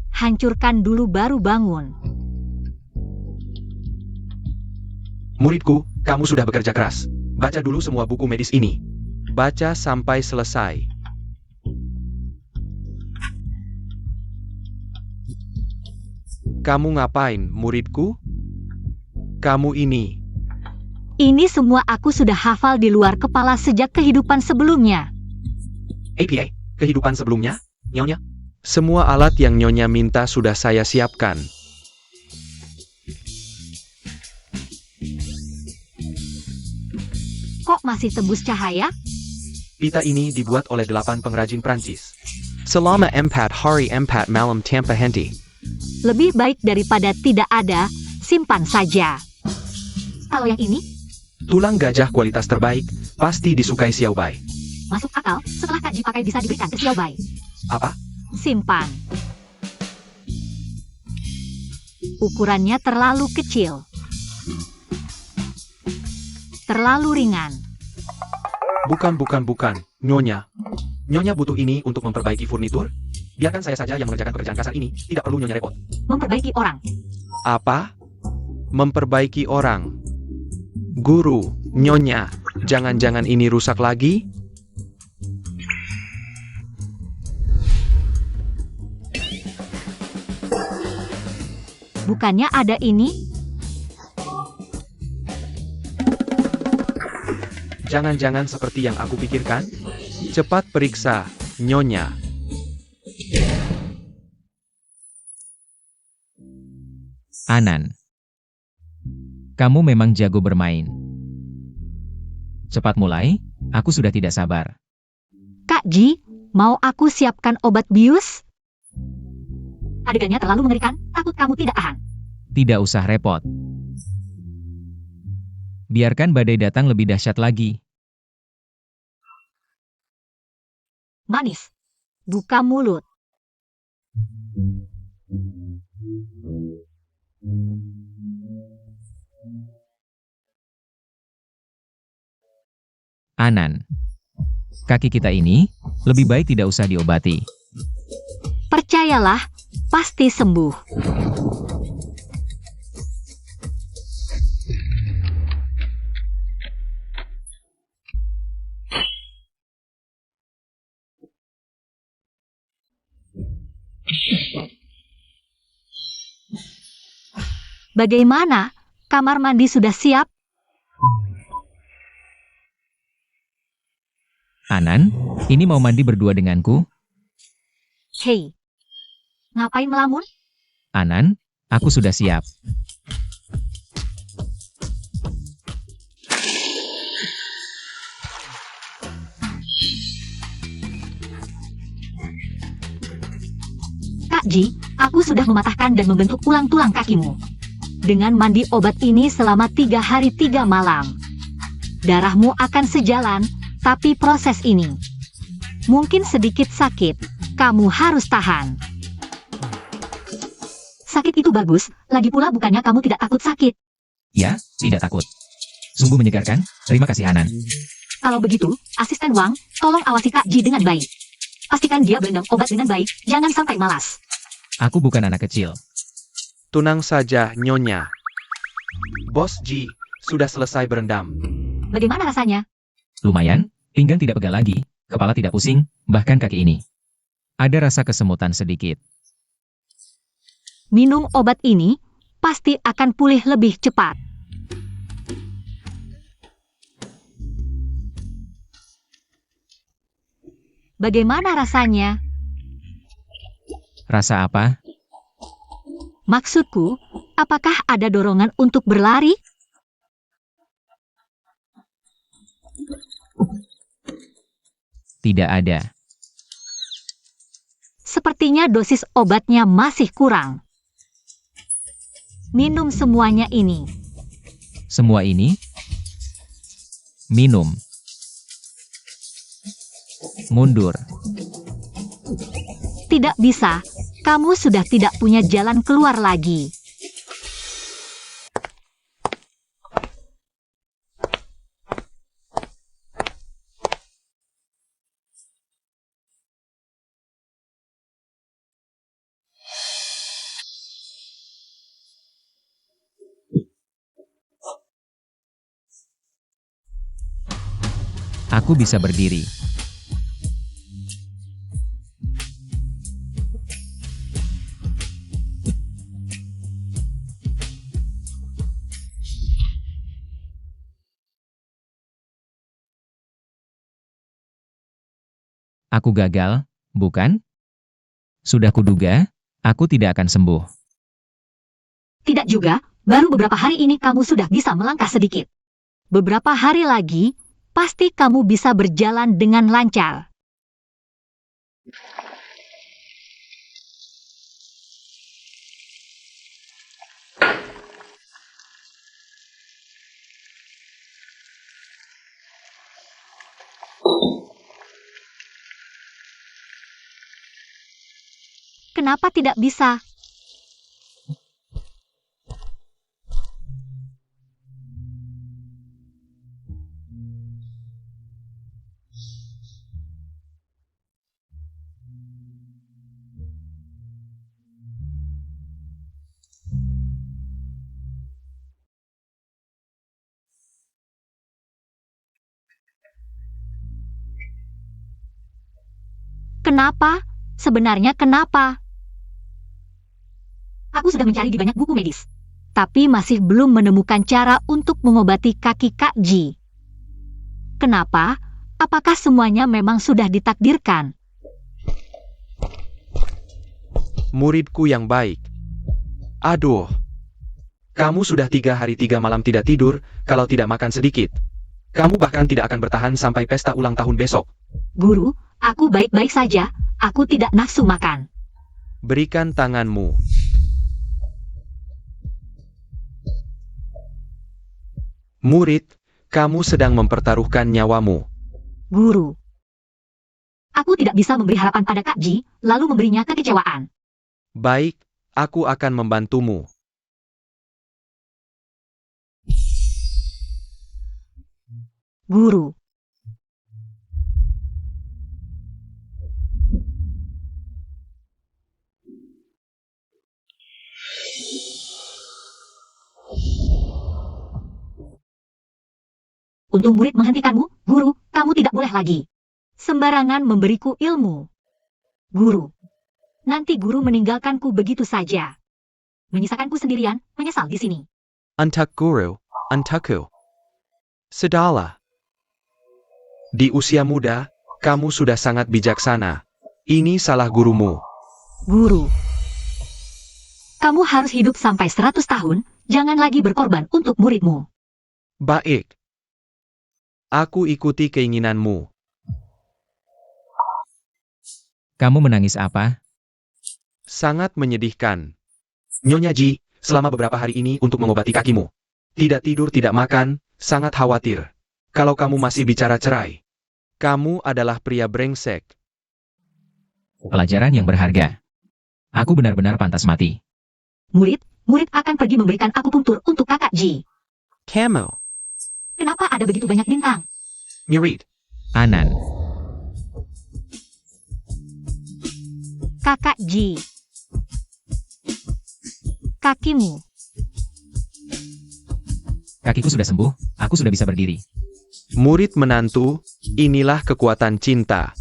A: Hancurkan dulu baru bangun.
B: Muridku, kamu sudah bekerja keras. Baca dulu semua buku medis ini. Baca sampai selesai. Kamu ngapain, muridku? Kamu ini.
A: Ini semua aku sudah hafal di luar kepala sejak kehidupan sebelumnya.
B: APA, kehidupan sebelumnya, Nyonya? Semua alat yang Nyonya minta sudah saya siapkan.
A: Kok masih tembus cahaya?
B: Pita ini dibuat oleh 8 pengrajin Prancis. Selama 4 hari 4 malam tanpa henti.
A: Lebih baik daripada tidak ada, simpan saja. Kalau yang ini,
B: Tulang gajah kualitas terbaik, pasti disukai Xiao Bai.
A: masuk akal, setelah Kak Ji pakai bisa diberikan ke Xiao Bai.
B: Apa?
A: Simpan. Ukurannya terlalu kecil. Terlalu ringan.
B: Bukan, Nyonya. Nyonya butuh ini untuk memperbaiki furnitur? Biarkan saya saja yang mengerjakan pekerjaan kasar ini, tidak perlu Nyonya repot.
A: Memperbaiki orang.
B: Apa? Memperbaiki orang. Guru, Nyonya, jangan-jangan ini rusak lagi?
A: Bukannya ada ini?
B: Jangan-jangan seperti yang aku pikirkan? Cepat periksa, Nyonya.
E: Anan. Kamu memang jago bermain. Cepat mulai, aku sudah tidak sabar.
A: Kak Ji, mau aku siapkan obat bius? Adegannya terlalu mengerikan, takut kamu tidak tahan.
E: Tidak usah repot. Biarkan badai datang lebih dahsyat lagi.
A: Manis. Buka mulut.
E: Anan. Kaki kita ini, lebih baik tidak usah diobati.
A: Percayalah, pasti sembuh. Bagaimana? Kamar mandi sudah siap?
E: Anan, ini mau mandi berdua denganku?
A: Hei, ngapain melamun?
E: Anan, aku sudah siap.
A: Kak Ji, aku sudah mematahkan dan membentuk tulang-tulang kakimu. Dengan mandi obat ini selama 3 hari 3 malam. Darahmu akan sejalan, tapi proses ini mungkin sedikit sakit. Kamu harus tahan. Sakit itu bagus, lagi pula bukannya kamu tidak takut sakit.
E: Ya, tidak takut. Sungguh menyegarkan, terima kasih Anan.
A: Kalau begitu, asisten Wang, tolong awasi Kak Ji dengan baik. Pastikan dia berendam obat dengan baik, jangan sampai malas.
E: Aku bukan anak kecil.
B: Tenang saja, Nyonya. Bos Ji, sudah selesai berendam.
A: Bagaimana rasanya?
E: Lumayan, pinggang tidak pegal lagi, kepala tidak pusing, bahkan kaki ini. Ada rasa kesemutan sedikit.
A: Minum obat ini, pasti akan pulih lebih cepat. Bagaimana rasanya?
E: Rasa apa?
A: Maksudku, apakah ada dorongan untuk berlari?
E: Tidak ada.
A: Sepertinya dosis obatnya masih kurang. Minum semuanya ini.
E: Semua ini? Minum. Mundur.
A: Tidak bisa, kamu sudah tidak punya jalan keluar lagi.
E: Aku bisa berdiri. Aku gagal, bukan? Sudah kuduga, aku tidak akan sembuh.
A: Tidak juga, baru beberapa hari ini kamu sudah bisa melangkah sedikit. Beberapa hari lagi, pasti kamu bisa berjalan dengan lancar. Kenapa tidak bisa? Kenapa? Sebenarnya kenapa? Aku sudah mencari di banyak buku medis. Tapi masih belum menemukan cara untuk mengobati kaki Kak Ji. Kenapa? Apakah semuanya memang sudah ditakdirkan?
B: Muridku yang baik. Aduh. Kamu sudah 3 hari 3 malam tidak tidur, kalau tidak makan sedikit. Kamu bahkan tidak akan bertahan sampai pesta ulang tahun besok.
A: Guru, aku baik-baik saja. Aku tidak nafsu makan.
B: Berikan tanganmu. Murid, kamu sedang mempertaruhkan nyawamu.
A: Guru. Aku tidak bisa memberi harapan pada Kak Ji, lalu memberinya kekecewaan.
B: Baik, aku akan membantumu.
A: Guru. Untuk murid menghentikanmu, guru, kamu tidak boleh lagi sembarangan memberiku ilmu. Guru. Nanti guru meninggalkanku begitu saja. Menyisakanku sendirian, menyesal di sini.
B: Untuk guru, untukku. Sudahlah. Di usia muda, kamu sudah sangat bijaksana. Ini salah gurumu.
A: Guru. Kamu harus hidup sampai 100 tahun, jangan lagi berkorban untuk muridmu.
B: Baik. Aku ikuti keinginanmu.
E: Kamu menangis apa?
B: Sangat menyedihkan. Nyonya Ji, selama beberapa hari ini untuk mengobati kakimu. Tidak tidur, tidak makan, sangat khawatir. Kalau kamu masih bicara cerai. Kamu adalah pria brengsek.
E: Pelajaran yang berharga. Aku benar-benar pantas mati.
A: Murid akan pergi memberikan akupunktur untuk Kakak Ji.
B: Kamu.
A: Kenapa ada begitu banyak bintang?
B: Murid.
E: Anan.
A: Kakak Ji. Kakimu.
E: Kakiku sudah sembuh, aku sudah bisa berdiri.
B: Murid menantu, inilah kekuatan cinta.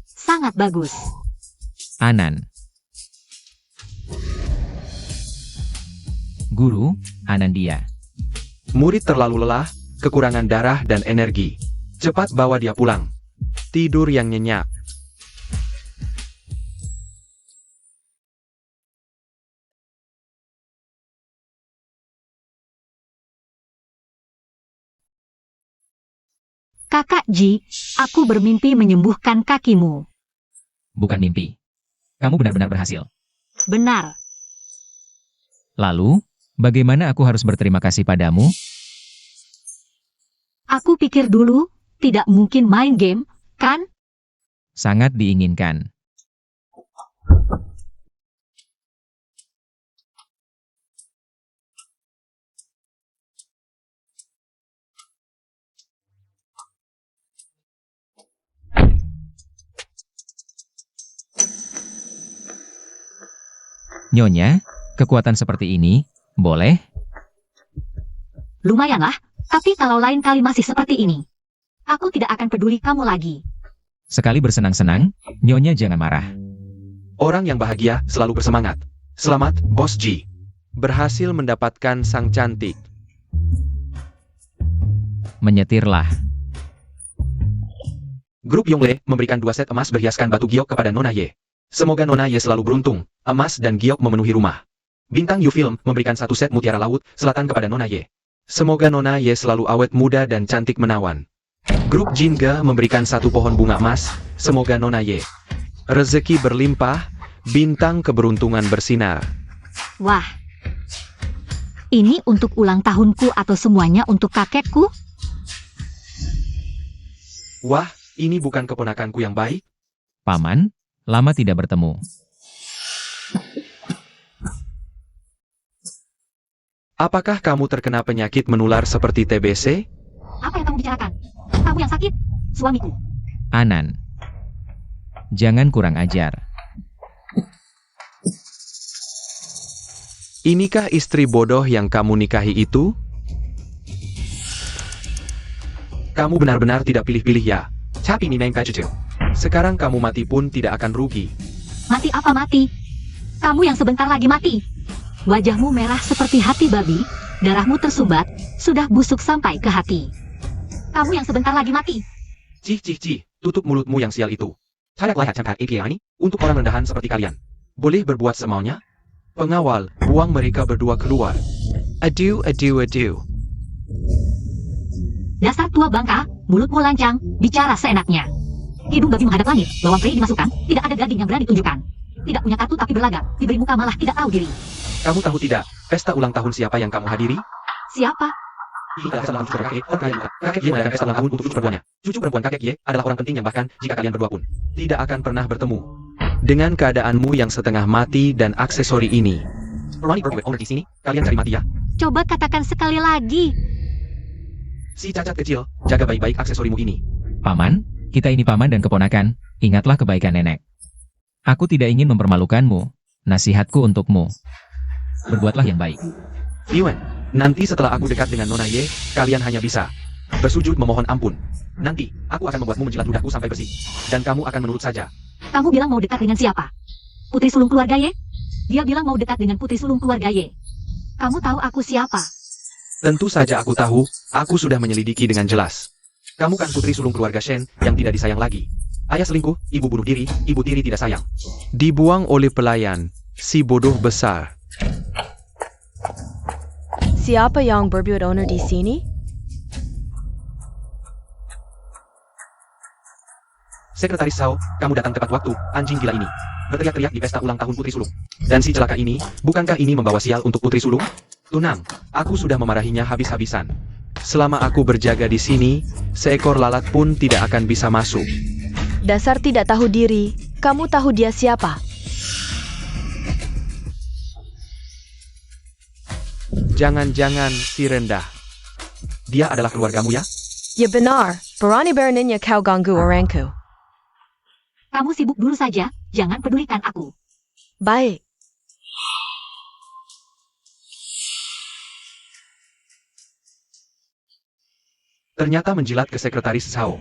A: Sangat bagus.
E: Anan. Guru, Anandia.
B: Murid terlalu lelah, kekurangan darah dan energi. Cepat bawa dia pulang. Tidur yang nyenyak.
A: Kakak Ji, aku bermimpi menyembuhkan kakimu.
E: Bukan mimpi. Kamu benar-benar berhasil.
A: Benar.
E: Lalu, bagaimana aku harus berterima kasih padamu?
A: Aku pikir dulu, tidak mungkin main game, kan?
E: Sangat diinginkan. Nyonya, kekuatan seperti ini, boleh?
A: Lumayanlah, tapi kalau lain kali masih seperti ini, aku tidak akan peduli kamu lagi.
E: Sekali bersenang-senang, Nyonya jangan marah.
B: Orang yang bahagia selalu bersemangat. Selamat, Bos Ji. Berhasil mendapatkan sang cantik.
E: Menyetirlah.
B: Grup Yongle memberikan 2 set emas berhiaskan batu giok kepada Nona Ye. Semoga Nona Ye selalu beruntung, emas dan giok memenuhi rumah. Bintang You Film memberikan 1 set mutiara laut selatan kepada Nona Ye. Semoga Nona Ye selalu awet muda dan cantik menawan. Grup Jinga memberikan 1 pohon bunga emas, semoga Nona Ye. Rezeki berlimpah, bintang keberuntungan bersinar.
A: Wah. Ini untuk ulang tahunku atau semuanya untuk kakekku?
B: Wah, ini bukan keponakanku yang baik?
E: Paman, lama tidak bertemu.
B: Apakah kamu terkena penyakit menular seperti TBC?
A: Apa yang kamu bicarakan? Kamu yang sakit? Suamiku.
E: Anan. Jangan kurang ajar.
B: Inikah istri bodoh yang kamu nikahi itu? Kamu benar-benar tidak pilih-pilih ya. Tapi ini neng kacau. Sekarang kamu mati pun tidak akan rugi.
A: Mati apa mati? Kamu yang sebentar lagi mati. Wajahmu merah seperti hati babi, darahmu tersumbat, sudah busuk sampai ke hati. Kamu yang sebentar lagi mati.
F: Cih, tutup mulutmu yang sial itu. Tidak layak tempat API ini untuk orang rendahan seperti kalian. Boleh berbuat semaunya? Pengawal, buang mereka berdua keluar.
B: Adu.
A: Dasar tua bangka, mulutmu lancang, bicara seenaknya. Hidung babi menghadap langit, bawang prei dimasukkan, tidak ada gading yang berani tunjukkan. Tidak punya kartu tapi berlagak, diberi muka malah tidak tahu diri.
F: Kamu tahu tidak, pesta ulang tahun siapa yang kamu hadiri?
A: Siapa?
F: Ini adalah pesta ulang tahun kakek, kakek Ye mengadakan pesta ulang tahun untuk cucu perempuannya. Cucu perempuan kakek Ye adalah orang penting yang bahkan jika kalian berdua pun tidak akan pernah bertemu.
B: Dengan keadaanmu yang setengah mati dan aksesori ini,
F: Ronnie Bergwit owner di sini, kalian cari mati ya.
A: Coba katakan sekali lagi.
F: Si cacat kecil, jaga baik-baik aksesorimu ini.
E: Paman, kita ini paman dan keponakan, ingatlah kebaikan nenek. Aku tidak ingin mempermalukanmu, nasihatku untukmu. Berbuatlah yang baik.
F: Yuan, nanti setelah aku dekat dengan Nona Ye, kalian hanya bisa bersujud memohon ampun. Nanti, aku akan membuatmu menjilat ludahku sampai bersih. Dan kamu akan menurut saja.
A: Kamu bilang mau dekat dengan siapa? Putri sulung keluarga Ye? Dia bilang mau dekat dengan putri sulung keluarga Ye. Kamu tahu aku siapa?
F: Tentu saja aku tahu, aku sudah menyelidiki dengan jelas. Kamu kan putri sulung keluarga Shen yang tidak disayang lagi. Ayah selingkuh, ibu bunuh diri, ibu tiri tidak sayang.
B: dibuang oleh pelayan, si bodoh besar.
C: Siapa yang berbuat owner di sini?
F: Sekretaris Sao, kamu datang tepat waktu, anjing gila ini. Berteriak-teriak di pesta ulang tahun putri sulung. Dan si celaka ini, bukankah ini membawa sial untuk putri sulung? Tunang, aku sudah memarahinya habis-habisan.
B: Selama aku berjaga di sini, seekor lalat pun tidak akan bisa masuk.
C: Dasar tidak tahu diri. Kamu tahu dia siapa?
B: Jangan-jangan si rendah.
F: Dia adalah keluargamu ya?
C: Ya benar. Berani beraninya kau ganggu orangku.
A: Kamu sibuk dulu saja, jangan pedulikan aku.
C: Baik.
F: Ternyata menjilat ke sekretaris Sao.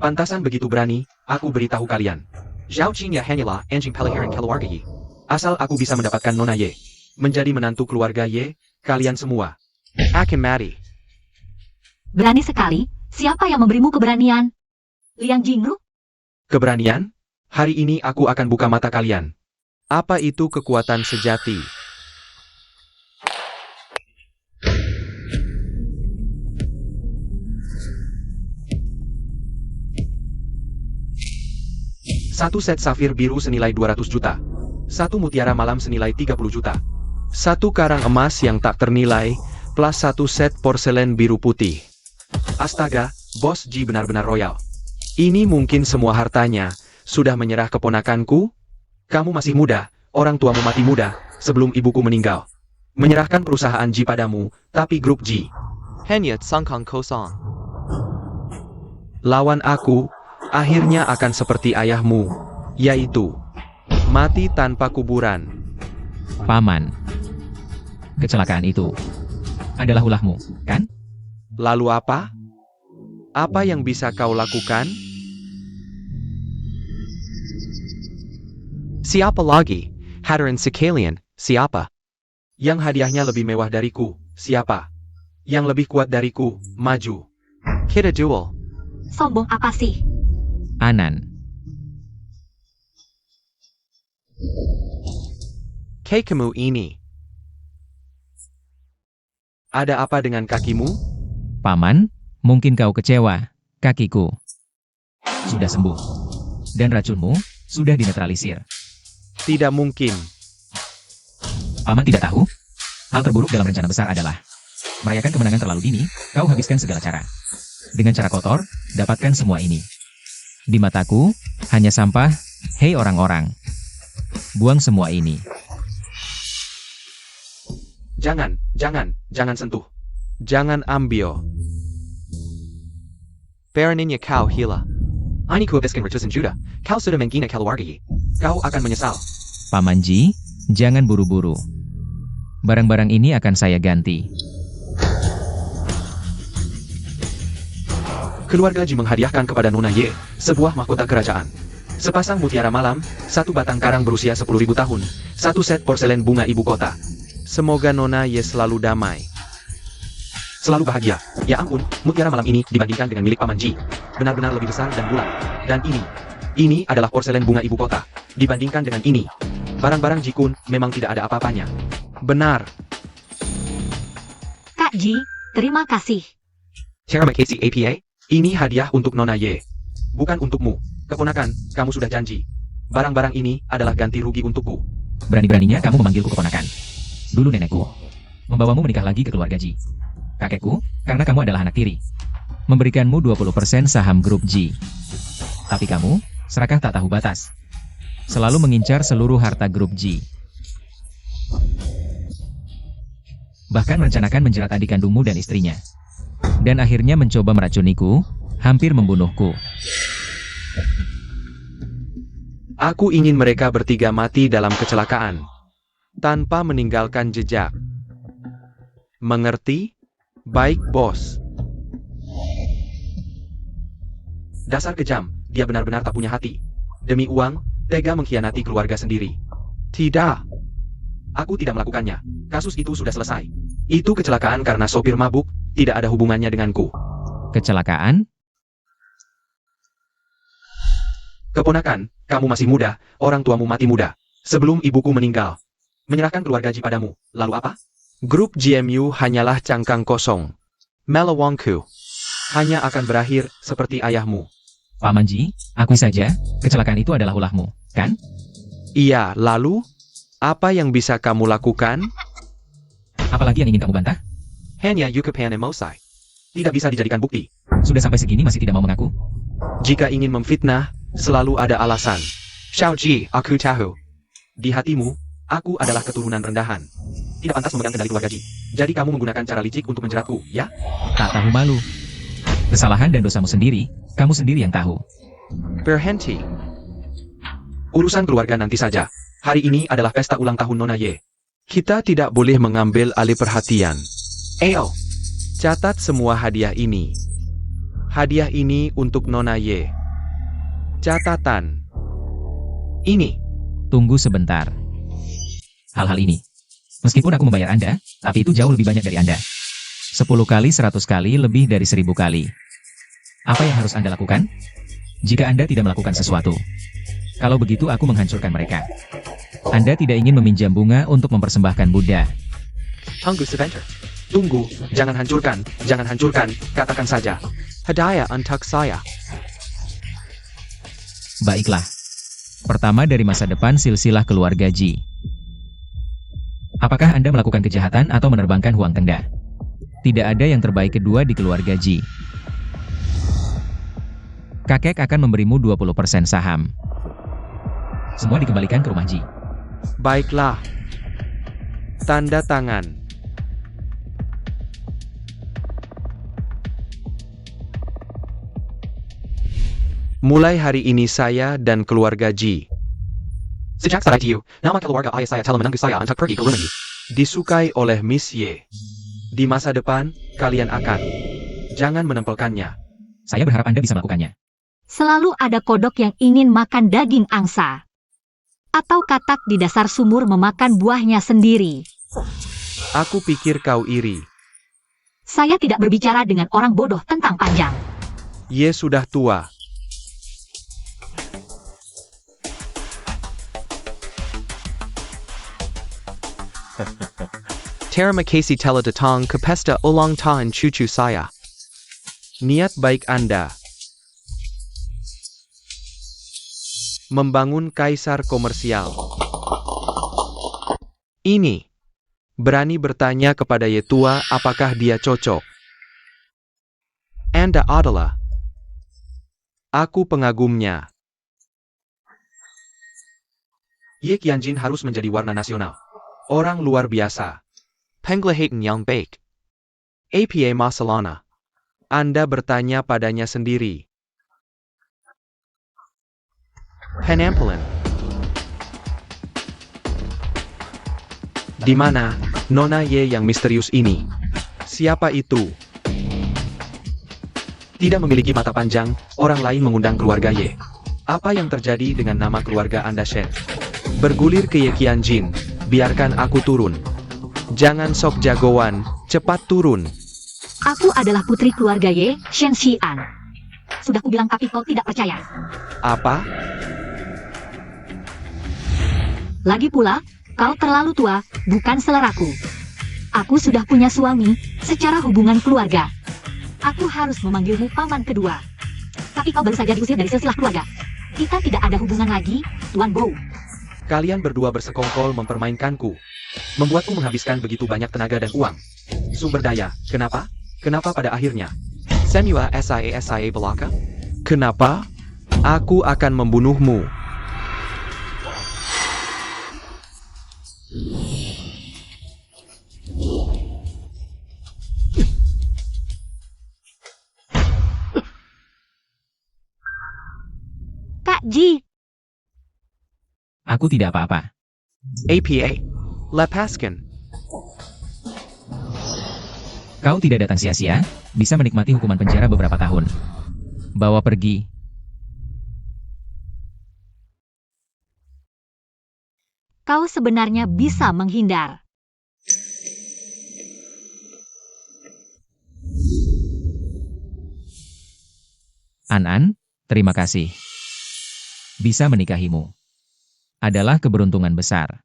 F: Pantasan begitu berani, aku beritahu kalian. Zhao Qing ya hanyalah anjing peliharaan keluarga Ye. Asal aku bisa mendapatkan Nona Ye. Menjadi menantu keluarga Ye, kalian semua
B: Akan mati.
A: Berani sekali, siapa yang memberimu keberanian? Liang Jingru?
F: keberanian? Hari ini aku akan buka mata kalian.
B: Apa itu kekuatan sejati?
F: Satu set safir biru senilai 200 juta. Satu mutiara malam senilai 30 juta.
B: Satu karang emas yang tak ternilai, plus satu set porselen biru putih.
F: Astaga, Bos Ji benar-benar royal.
B: Ini mungkin semua hartanya. Sudah menyerah keponakanku?
F: Kamu masih muda, orang tuamu mati muda, sebelum ibuku meninggal. Menyerahkan perusahaan Ji padamu, tapi grup Ji.
B: Hanya Sangkang Kosong. Lawan aku, akhirnya akan seperti ayahmu, yaitu mati tanpa kuburan.
E: Paman, kecelakaan itu adalah ulahmu, kan?
B: Lalu apa? Apa yang bisa kau lakukan? Siapa lagi? Hadirin sekalian, siapa?
F: Yang hadiahnya lebih mewah dariku, siapa? Yang lebih kuat dariku, maju.
B: Kita duel.
A: Sombong apa sih?
E: Anan,
B: Kamu ini.
F: Ada apa dengan kakimu?
E: Paman, mungkin kau kecewa. Kakiku sudah sembuh. Dan racunmu sudah dinetralisir.
B: Tidak mungkin.
E: Paman tidak tahu? Hal terburuk dalam rencana besar adalah merayakan kemenangan terlalu dini, kau habiskan segala cara. Dengan cara kotor, dapatkan semua ini. Di mataku, hanya sampah. Hei orang-orang. Buang semua ini.
F: Jangan sentuh.
B: Jangan ambil. Baraninnya kau hila.
F: Ini ku habiskan ratusan juta. Kau sudah menghina keluarga Yi. Kau akan menyesal.
E: Paman Ji, jangan buru-buru. Barang-barang ini akan saya ganti.
F: Keluarga Ji menghadiahkan kepada Nona Ye sebuah mahkota kerajaan. Sepasang mutiara malam, satu batang karang berusia 10.000 tahun, satu set porselen bunga ibu kota.
B: Semoga Nona Ye selalu damai.
F: Selalu bahagia. Ya ampun, mutiara malam ini dibandingkan dengan milik Paman Ji, benar-benar lebih besar dan bulat. Dan ini adalah porselen bunga ibu kota. Dibandingkan dengan ini, barang-barang Ji Kun memang tidak ada apa-apanya.
B: Benar.
A: Kak Ji, terima kasih.
F: Terima kasih APA. Ini hadiah untuk Nona Ye. Bukan untukmu. Keponakan, kamu sudah janji. Barang-barang ini adalah ganti rugi untukku.
E: Berani-beraninya kamu memanggilku keponakan. Dulu nenekku membawamu menikah lagi ke keluarga Ji. Kakekku, karena kamu adalah anak tiri, memberikanmu 20% saham grup Ji. Tapi kamu, serakah tak tahu batas. Selalu mengincar seluruh harta grup Ji. Bahkan merencanakan menjerat adik kandungmu dan istrinya. Dan akhirnya mencoba meracuniku, hampir membunuhku.
B: Aku ingin mereka bertiga mati dalam kecelakaan, tanpa meninggalkan jejak. Mengerti? Baik, bos.
F: Dasar kejam, dia benar-benar tak punya hati. Demi uang, tega mengkhianati keluarga sendiri.
B: Tidak.
F: Aku tidak melakukannya. Kasus itu sudah selesai. Itu kecelakaan karena sopir mabuk, tidak ada hubungannya denganku.
E: Kecelakaan?
F: Keponakan, kamu masih muda, orang tuamu mati muda. Sebelum ibuku meninggal. Menyerahkan keluarga Ji padamu, lalu apa?
B: Grup GMU hanyalah cangkang kosong. Melawangku hanya akan berakhir seperti ayahmu.
E: Paman Ji, akui saja, kecelakaan itu adalah ulahmu, kan?
B: Iya, lalu? Apa yang bisa kamu lakukan?
E: Apalagi yang ingin kamu bantah?
F: Hanya Yukapan Emosai. Tidak bisa dijadikan bukti.
E: Sudah sampai segini masih tidak mau mengaku?
F: Jika ingin memfitnah, selalu ada alasan. Xiao Ji, aku tahu. Di hatimu, aku adalah keturunan rendahan. Tidak pantas memegang kendali keluarga Ji. Jadi kamu menggunakan cara licik untuk menjeratku, ya?
E: Tak tahu malu. Kesalahan dan dosamu sendiri, kamu sendiri yang tahu.
B: Berhenti.
F: Urusan keluarga nanti saja. Hari ini adalah pesta ulang tahun Nona Ye.
B: Kita tidak boleh mengambil alih perhatian.
F: Ayo,
B: Catat semua hadiah ini. Hadiah ini untuk Nona Ye. Catatan.
F: ini.
E: Tunggu sebentar. Hal-hal ini. Meskipun aku membayar Anda, tapi itu jauh lebih banyak dari Anda. 10 kali, 100 kali, lebih dari 1000 kali. Apa yang harus Anda lakukan? Jika Anda tidak melakukan sesuatu. Kalau begitu aku menghancurkan mereka. Anda tidak ingin meminjam bunga untuk mempersembahkan Buddha.
F: Tunggu sebentar. Tunggu, jangan hancurkan, katakan saja.
B: Hadiah untuk saya.
E: Baiklah. Pertama dari masa depan silsilah keluarga Ji. Apakah Anda melakukan kejahatan atau menerbangkan huang tenda? Tidak ada yang terbaik kedua di keluarga Ji. Kakek akan memberimu 20% saham. Semua dikembalikan ke rumah Ji.
B: Baiklah. Tanda tangan. Mulai hari ini saya dan keluarga Ji
F: Sejak saat itu, nama keluarga ayah saya telah menunggu saya untuk pergi ke rumah Ji.
B: disukai oleh Miss Ye. Di masa depan, kalian akan. Jangan menempelkannya.
E: Saya berharap Anda bisa melakukannya.
A: Selalu ada kodok yang ingin makan daging angsa. Atau katak di dasar sumur memakan buahnya sendiri.
B: Aku pikir kau iri.
A: Saya tidak berbicara dengan orang bodoh tentang panjang.
B: Ye sudah tua. Terima kasih telah datang ke pesta ulang tahun cucu saya. Niat baik Anda membangun kaisar komersial. Ini berani bertanya kepada Ye tua apakah dia cocok. Anda adalah. Aku pengagumnya.
F: Ye Qianjin harus menjadi warna nasional. Orang luar biasa.
B: Penglihatan yang baik. Apa masalahnya? Anda bertanya padanya sendiri. Penampilan.
F: Di mana Nona Ye yang misterius ini?
B: Siapa itu?
F: Tidak memiliki mata panjang, orang lain mengundang keluarga Ye. Apa yang terjadi dengan nama keluarga Anda, Shen? Bergulir ke Ye Qianjin, biarkan aku turun. Jangan sok jagoan, cepat turun.
A: Aku adalah putri keluarga Ye Shenxian. Sudah kubilang tapi kau tidak percaya.
F: Apa?
A: Lagi pula, kau terlalu tua, bukan seleraku. Aku sudah punya suami, secara hubungan keluarga. Aku harus memanggilmu paman kedua. Tapi kau baru saja diusir dari silsilah keluarga. Kita tidak ada hubungan lagi, Tuan Bo.
F: Kalian berdua bersekongkol mempermainkanku. Membuatku menghabiskan begitu banyak tenaga dan uang. Sumber daya, kenapa? Kenapa pada akhirnya? Semua SIA belaka? Kenapa? Aku akan membunuhmu.
A: Kak Ji,
E: Aku tidak apa-apa.
F: APA. Lepaskan.
E: Kau tidak datang sia-sia, bisa menikmati hukuman penjara beberapa tahun. Bawa pergi.
A: kau sebenarnya bisa menghindar.
E: An-An, terima kasih. Bisa menikahimu. Adalah keberuntungan besar.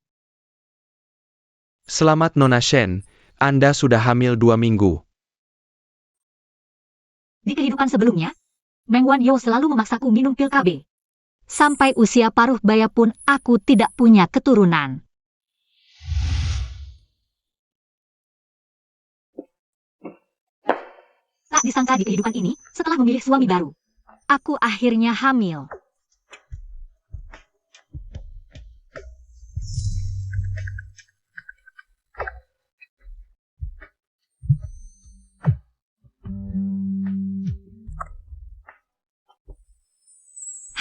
F: Selamat Nona Shen, Anda sudah hamil 2 minggu.
A: Di kehidupan sebelumnya, Meng Wanyo selalu memaksaku minum pil KB. Sampai usia paruh baya pun aku tidak punya keturunan. Tak disangka di kehidupan ini, setelah memilih suami baru, aku akhirnya hamil.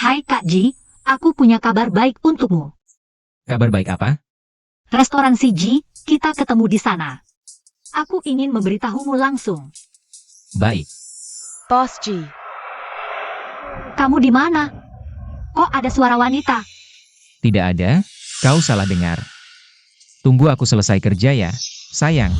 A: Hai Kak Ji, aku punya kabar baik untukmu.
E: Kabar baik apa?
A: Restoran si Ji, kita ketemu di sana. Aku ingin memberitahumu langsung.
E: Baik.
C: Bos Ji,
A: Kamu di mana? Kok ada suara wanita?
E: Tidak ada, kau salah dengar. Tunggu aku selesai kerja ya, sayang.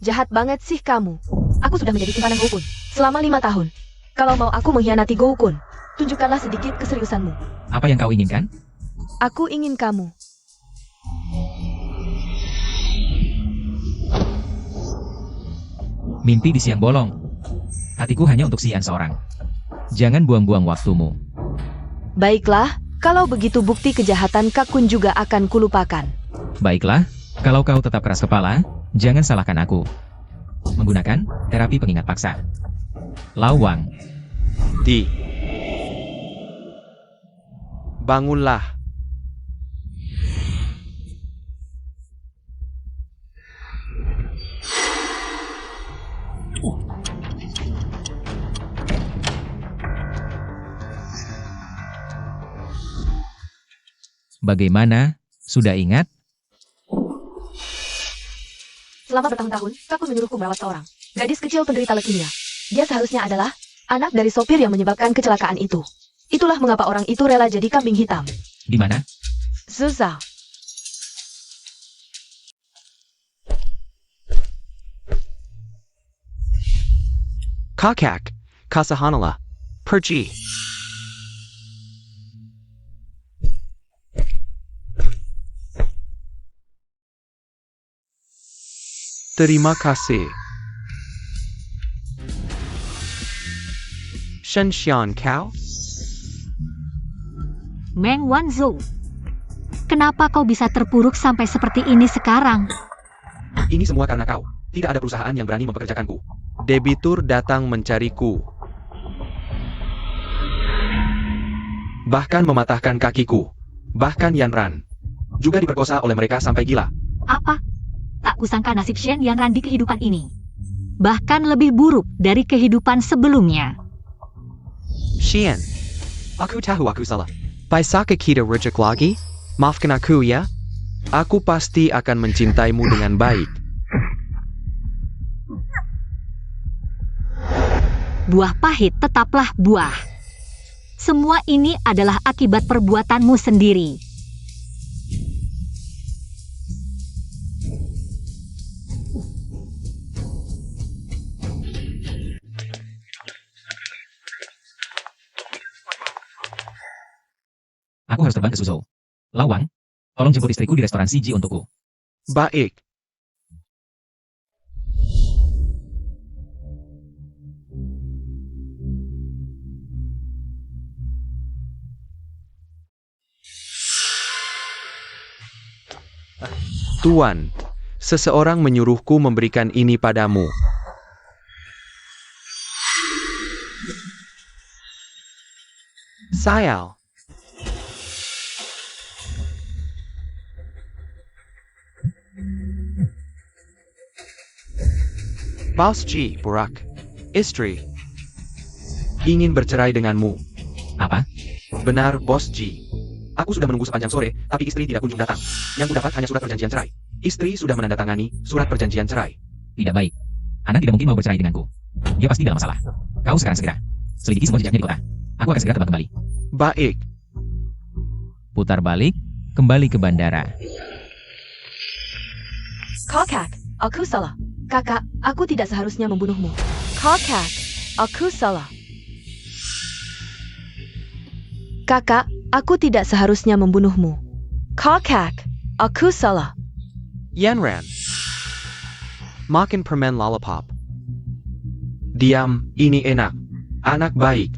C: jahat banget sih kamu. Aku sudah menjadi simpanan Gokun selama 5 tahun. Kalau mau aku mengkhianati Gokun, tunjukkanlah sedikit keseriusanmu.
E: Apa yang kau inginkan?
C: Aku ingin kamu.
E: Mimpi di siang bolong. Hatiku hanya untuk Xian seorang. Jangan buang-buang waktumu.
C: Baiklah, kalau begitu bukti kejahatan Kakun juga akan kulupakan.
E: Baiklah, kalau kau tetap keras kepala, jangan salahkan aku. Menggunakan terapi pengingat paksa. Lawang.
F: Bangunlah.
E: Bagaimana? Sudah ingat?
C: Selama bertahun-tahun, Kakun menyuruhku merawat seorang gadis kecil penderita leukemia. Dia seharusnya adalah anak dari sopir yang menyebabkan kecelakaan itu. Itulah mengapa orang itu rela jadi kambing hitam.
E: Di mana?
C: Zuzao.
F: Kakak, Kasahanala. Pergi. Terima kasih. Shenxian kau?
A: Meng Wanzhou. Kenapa kau bisa terpuruk sampai seperti ini sekarang?
F: Ini semua karena kau. Tidak ada perusahaan yang berani mempekerjakanku. Debitur datang mencariku. Bahkan mematahkan kakiku. Bahkan Yanran juga diperkosa oleh mereka sampai gila.
A: Apa? Tak kusangka nasib Shen Yanran di kehidupan ini. Bahkan lebih buruk dari kehidupan sebelumnya.
F: Xian, aku tahu aku salah. Bisakah kita reject lagi? Maafkan aku ya. Aku pasti akan mencintaimu dengan baik.
A: Buah pahit tetaplah buah. Semua ini adalah akibat perbuatanmu sendiri.
E: Aku harus terbang ke Suzhou. Lawang, tolong jemput istriku di restoran CG untukku.
B: Baik. Tuan, seseorang menyuruhku memberikan ini padamu. Sayal. Bos Ji, Burak. Istri. Ingin bercerai denganmu.
E: Apa?
B: Benar, Bos Ji. Aku sudah menunggu sepanjang sore, tapi istri tidak kunjung datang. Yang kudapat hanya surat perjanjian cerai. Istri sudah menandatangani surat perjanjian cerai.
E: Tidak baik. Ana tidak mungkin mau bercerai denganku. Dia pasti dalam masalah. Kau sekarang segera selidiki semua jejaknya di kota. Aku akan segera terbang kembali.
B: Baik.
E: Putar balik, kembali ke bandara.
C: Kakak, aku salah. Kakak, aku tidak seharusnya membunuhmu. Kakak, aku salah. Kakak, aku tidak seharusnya membunuhmu. Kakak, aku salah.
B: Yanran. Makin permen lollipop. Diam, ini enak. Anak baik.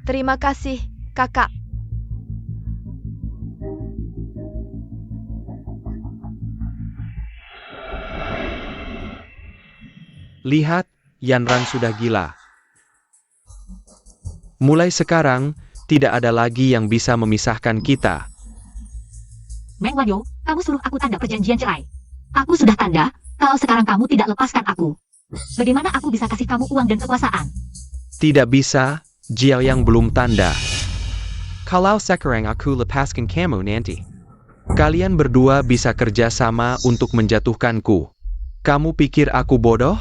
C: Terima kasih, kakak.
B: Lihat, Yanran sudah gila. Mulai sekarang, tidak ada lagi yang bisa memisahkan kita.
A: Meng Wanyo, kamu suruh aku tanda perjanjian cerai. Aku sudah tanda, kalau sekarang kamu tidak lepaskan aku. Bagaimana aku bisa kasih kamu uang dan kekuasaan?
B: Tidak bisa, Jiao yang belum tanda. Kalau sekarang aku lepaskan kamu nanti, kalian berdua bisa kerja sama untuk menjatuhkanku. Kamu pikir aku bodoh?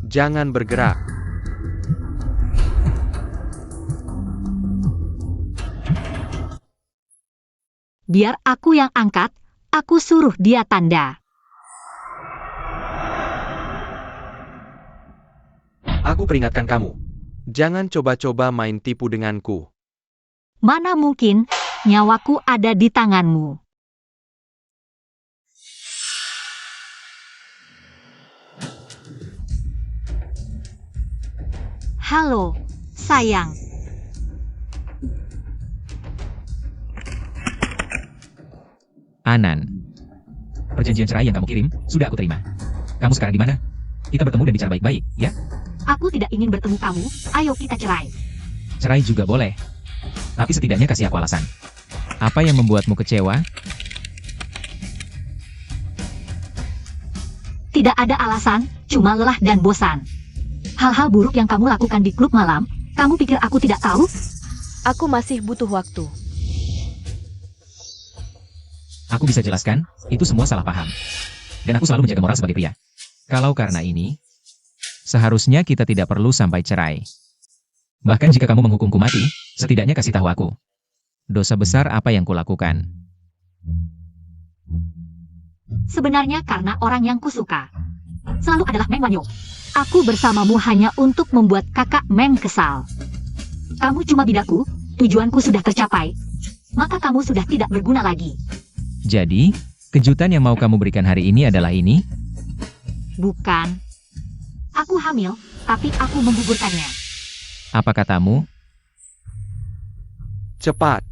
B: Jangan bergerak.
A: Biar aku yang angkat, aku suruh dia tanda.
B: Aku peringatkan kamu. Jangan coba-coba main tipu denganku.
A: Mana mungkin, nyawaku ada di tanganmu. Halo, sayang.
E: Anan. Perjanjian cerai yang kamu kirim, sudah aku terima. Kamu sekarang di mana? Kita bertemu dan bicara baik-baik, ya?
A: Aku tidak ingin bertemu kamu, ayo kita cerai.
E: Cerai juga boleh. Tapi setidaknya kasih aku alasan. Apa yang membuatmu kecewa?
A: Tidak ada alasan, cuma lelah dan bosan. Hal-hal buruk yang kamu lakukan di klub malam, kamu pikir aku tidak tahu?
C: Aku masih butuh waktu.
E: Aku bisa jelaskan, itu semua salah paham. Dan aku selalu menjaga moral sebagai pria. Kalau karena ini, seharusnya kita tidak perlu sampai cerai. Bahkan jika kamu menghukumku mati, setidaknya kasih tahu aku. Dosa besar apa yang kulakukan?
A: Sebenarnya karena orang yang kusuka selalu adalah Meng Wanyo. Aku bersamamu hanya untuk membuat kakak Meng kesal. Kamu cuma bidaku, tujuanku sudah tercapai. Maka kamu sudah tidak berguna lagi.
E: Jadi, kejutan yang mau kamu berikan hari ini adalah ini?
A: Bukan. Aku hamil, tapi aku menggugurkannya.
E: Apa katamu?
B: Cepat.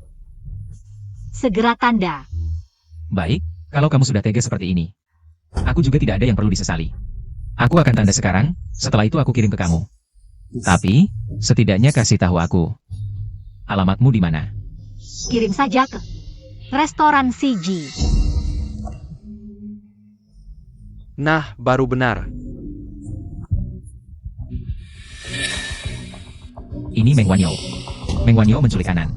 A: Segera tanda.
E: Baik, kalau kamu sudah tega seperti ini. Aku juga tidak ada yang perlu disesali. Aku akan tanda sekarang, setelah itu aku kirim ke kamu. Tapi, setidaknya kasih tahu aku. Alamatmu di mana?
A: Kirim saja ke restoran CG.
B: Nah, baru benar.
E: Ini Meng Wanyo. Meng Wanyo menculik Anan.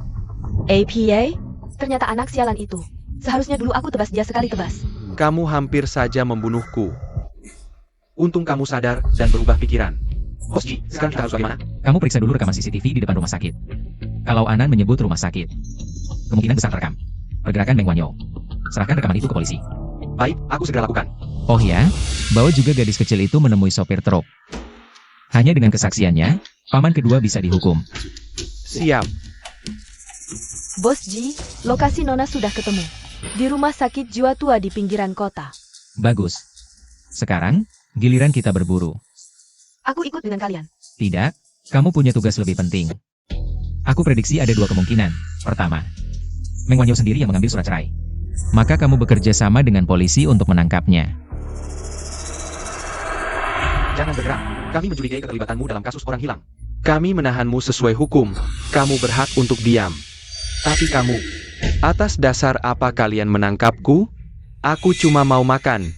C: APA? Ternyata anak sialan itu. Seharusnya dulu aku tebas dia sekali tebas.
B: Kamu hampir saja membunuhku. Untung kamu sadar dan berubah pikiran.
F: Bos Ji, sekarang kita harus bagaimana?
E: Kamu periksa dulu rekaman CCTV di depan rumah sakit. Kalau Anan menyebut rumah sakit, kemungkinan besar terekam. Pergerakan Meng Wanyo. Serahkan rekaman itu ke polisi.
F: Baik, aku segera lakukan.
E: Oh ya, bawa juga gadis kecil itu menemui sopir truk. Hanya dengan kesaksiannya, paman kedua bisa dihukum.
F: Siap.
C: Bos Ji, lokasi Nona sudah ketemu. Di rumah sakit jiwa tua di pinggiran kota.
E: Bagus. Sekarang, giliran kita berburu.
C: Aku ikut dengan kalian.
E: Tidak, kamu punya tugas lebih penting. Aku prediksi ada dua kemungkinan. Pertama, Meng Wanyo sendiri yang mengambil surat cerai. Maka kamu bekerja sama dengan polisi untuk menangkapnya.
F: Jangan bergerak. Kami mencurigai keterlibatanmu dalam kasus orang hilang. Kami menahanmu sesuai hukum. Kamu berhak untuk diam. Tapi kamu, atas dasar apa kalian menangkapku? Aku cuma mau makan.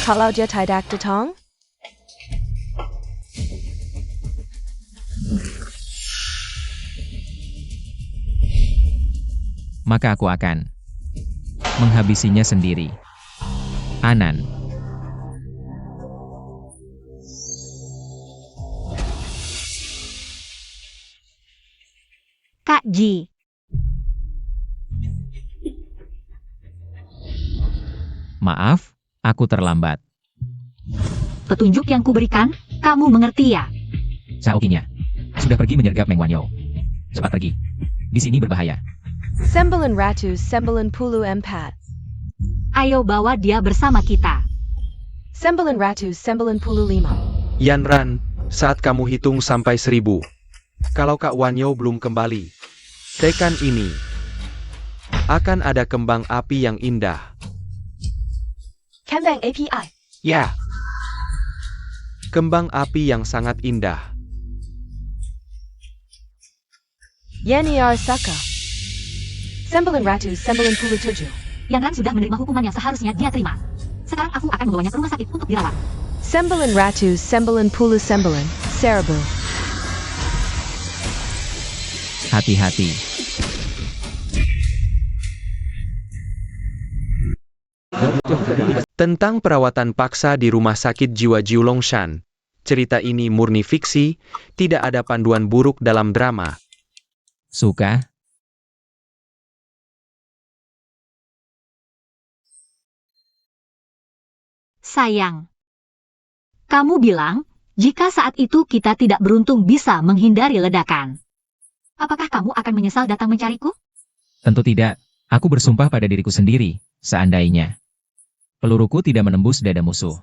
C: Kalau dia tidak datang,
E: Maka aku akan menghabisinya sendiri. Anan.
A: Kak Ji,
E: Maaf, aku terlambat.
A: petunjuk yang kuberikan, kamu mengerti ya?
E: Saokinya sudah pergi menyergap Meng Wanyo. Cepat pergi. Di sini berbahaya.
C: 994.
A: Ayo bawa dia bersama kita.
C: 995.
F: Yan Ran, saat kamu hitung sampai 1000. Kalau Kak Wanyo belum kembali, tekan ini. Akan ada kembang api yang indah.
C: Kembang API.
F: Ya. Kembang api yang sangat indah.
C: Yaniar Saka. 997.
A: Yang Ran sudah menerima hukuman yang seharusnya dia terima. Sekarang aku akan membawanya ke rumah sakit untuk dirawat.
C: 999. Cerebral.
E: Hati-hati.
F: Tentang perawatan paksa di Rumah Sakit Jiwa Jiulongshan. Cerita ini murni fiksi, tidak ada panduan buruk dalam drama.
E: Suka?
A: Sayang. Kamu bilang, jika saat itu kita tidak beruntung bisa menghindari ledakan. Apakah kamu akan menyesal datang mencariku?
E: Tentu tidak. Aku bersumpah pada diriku sendiri, seandainya peluruku tidak menembus dada musuh,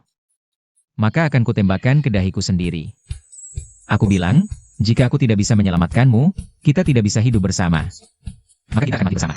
E: maka akan kutembakkan ke dahiku sendiri. Aku bilang, jika aku tidak bisa menyelamatkanmu, kita tidak bisa hidup bersama. Maka kita akan mati bersama.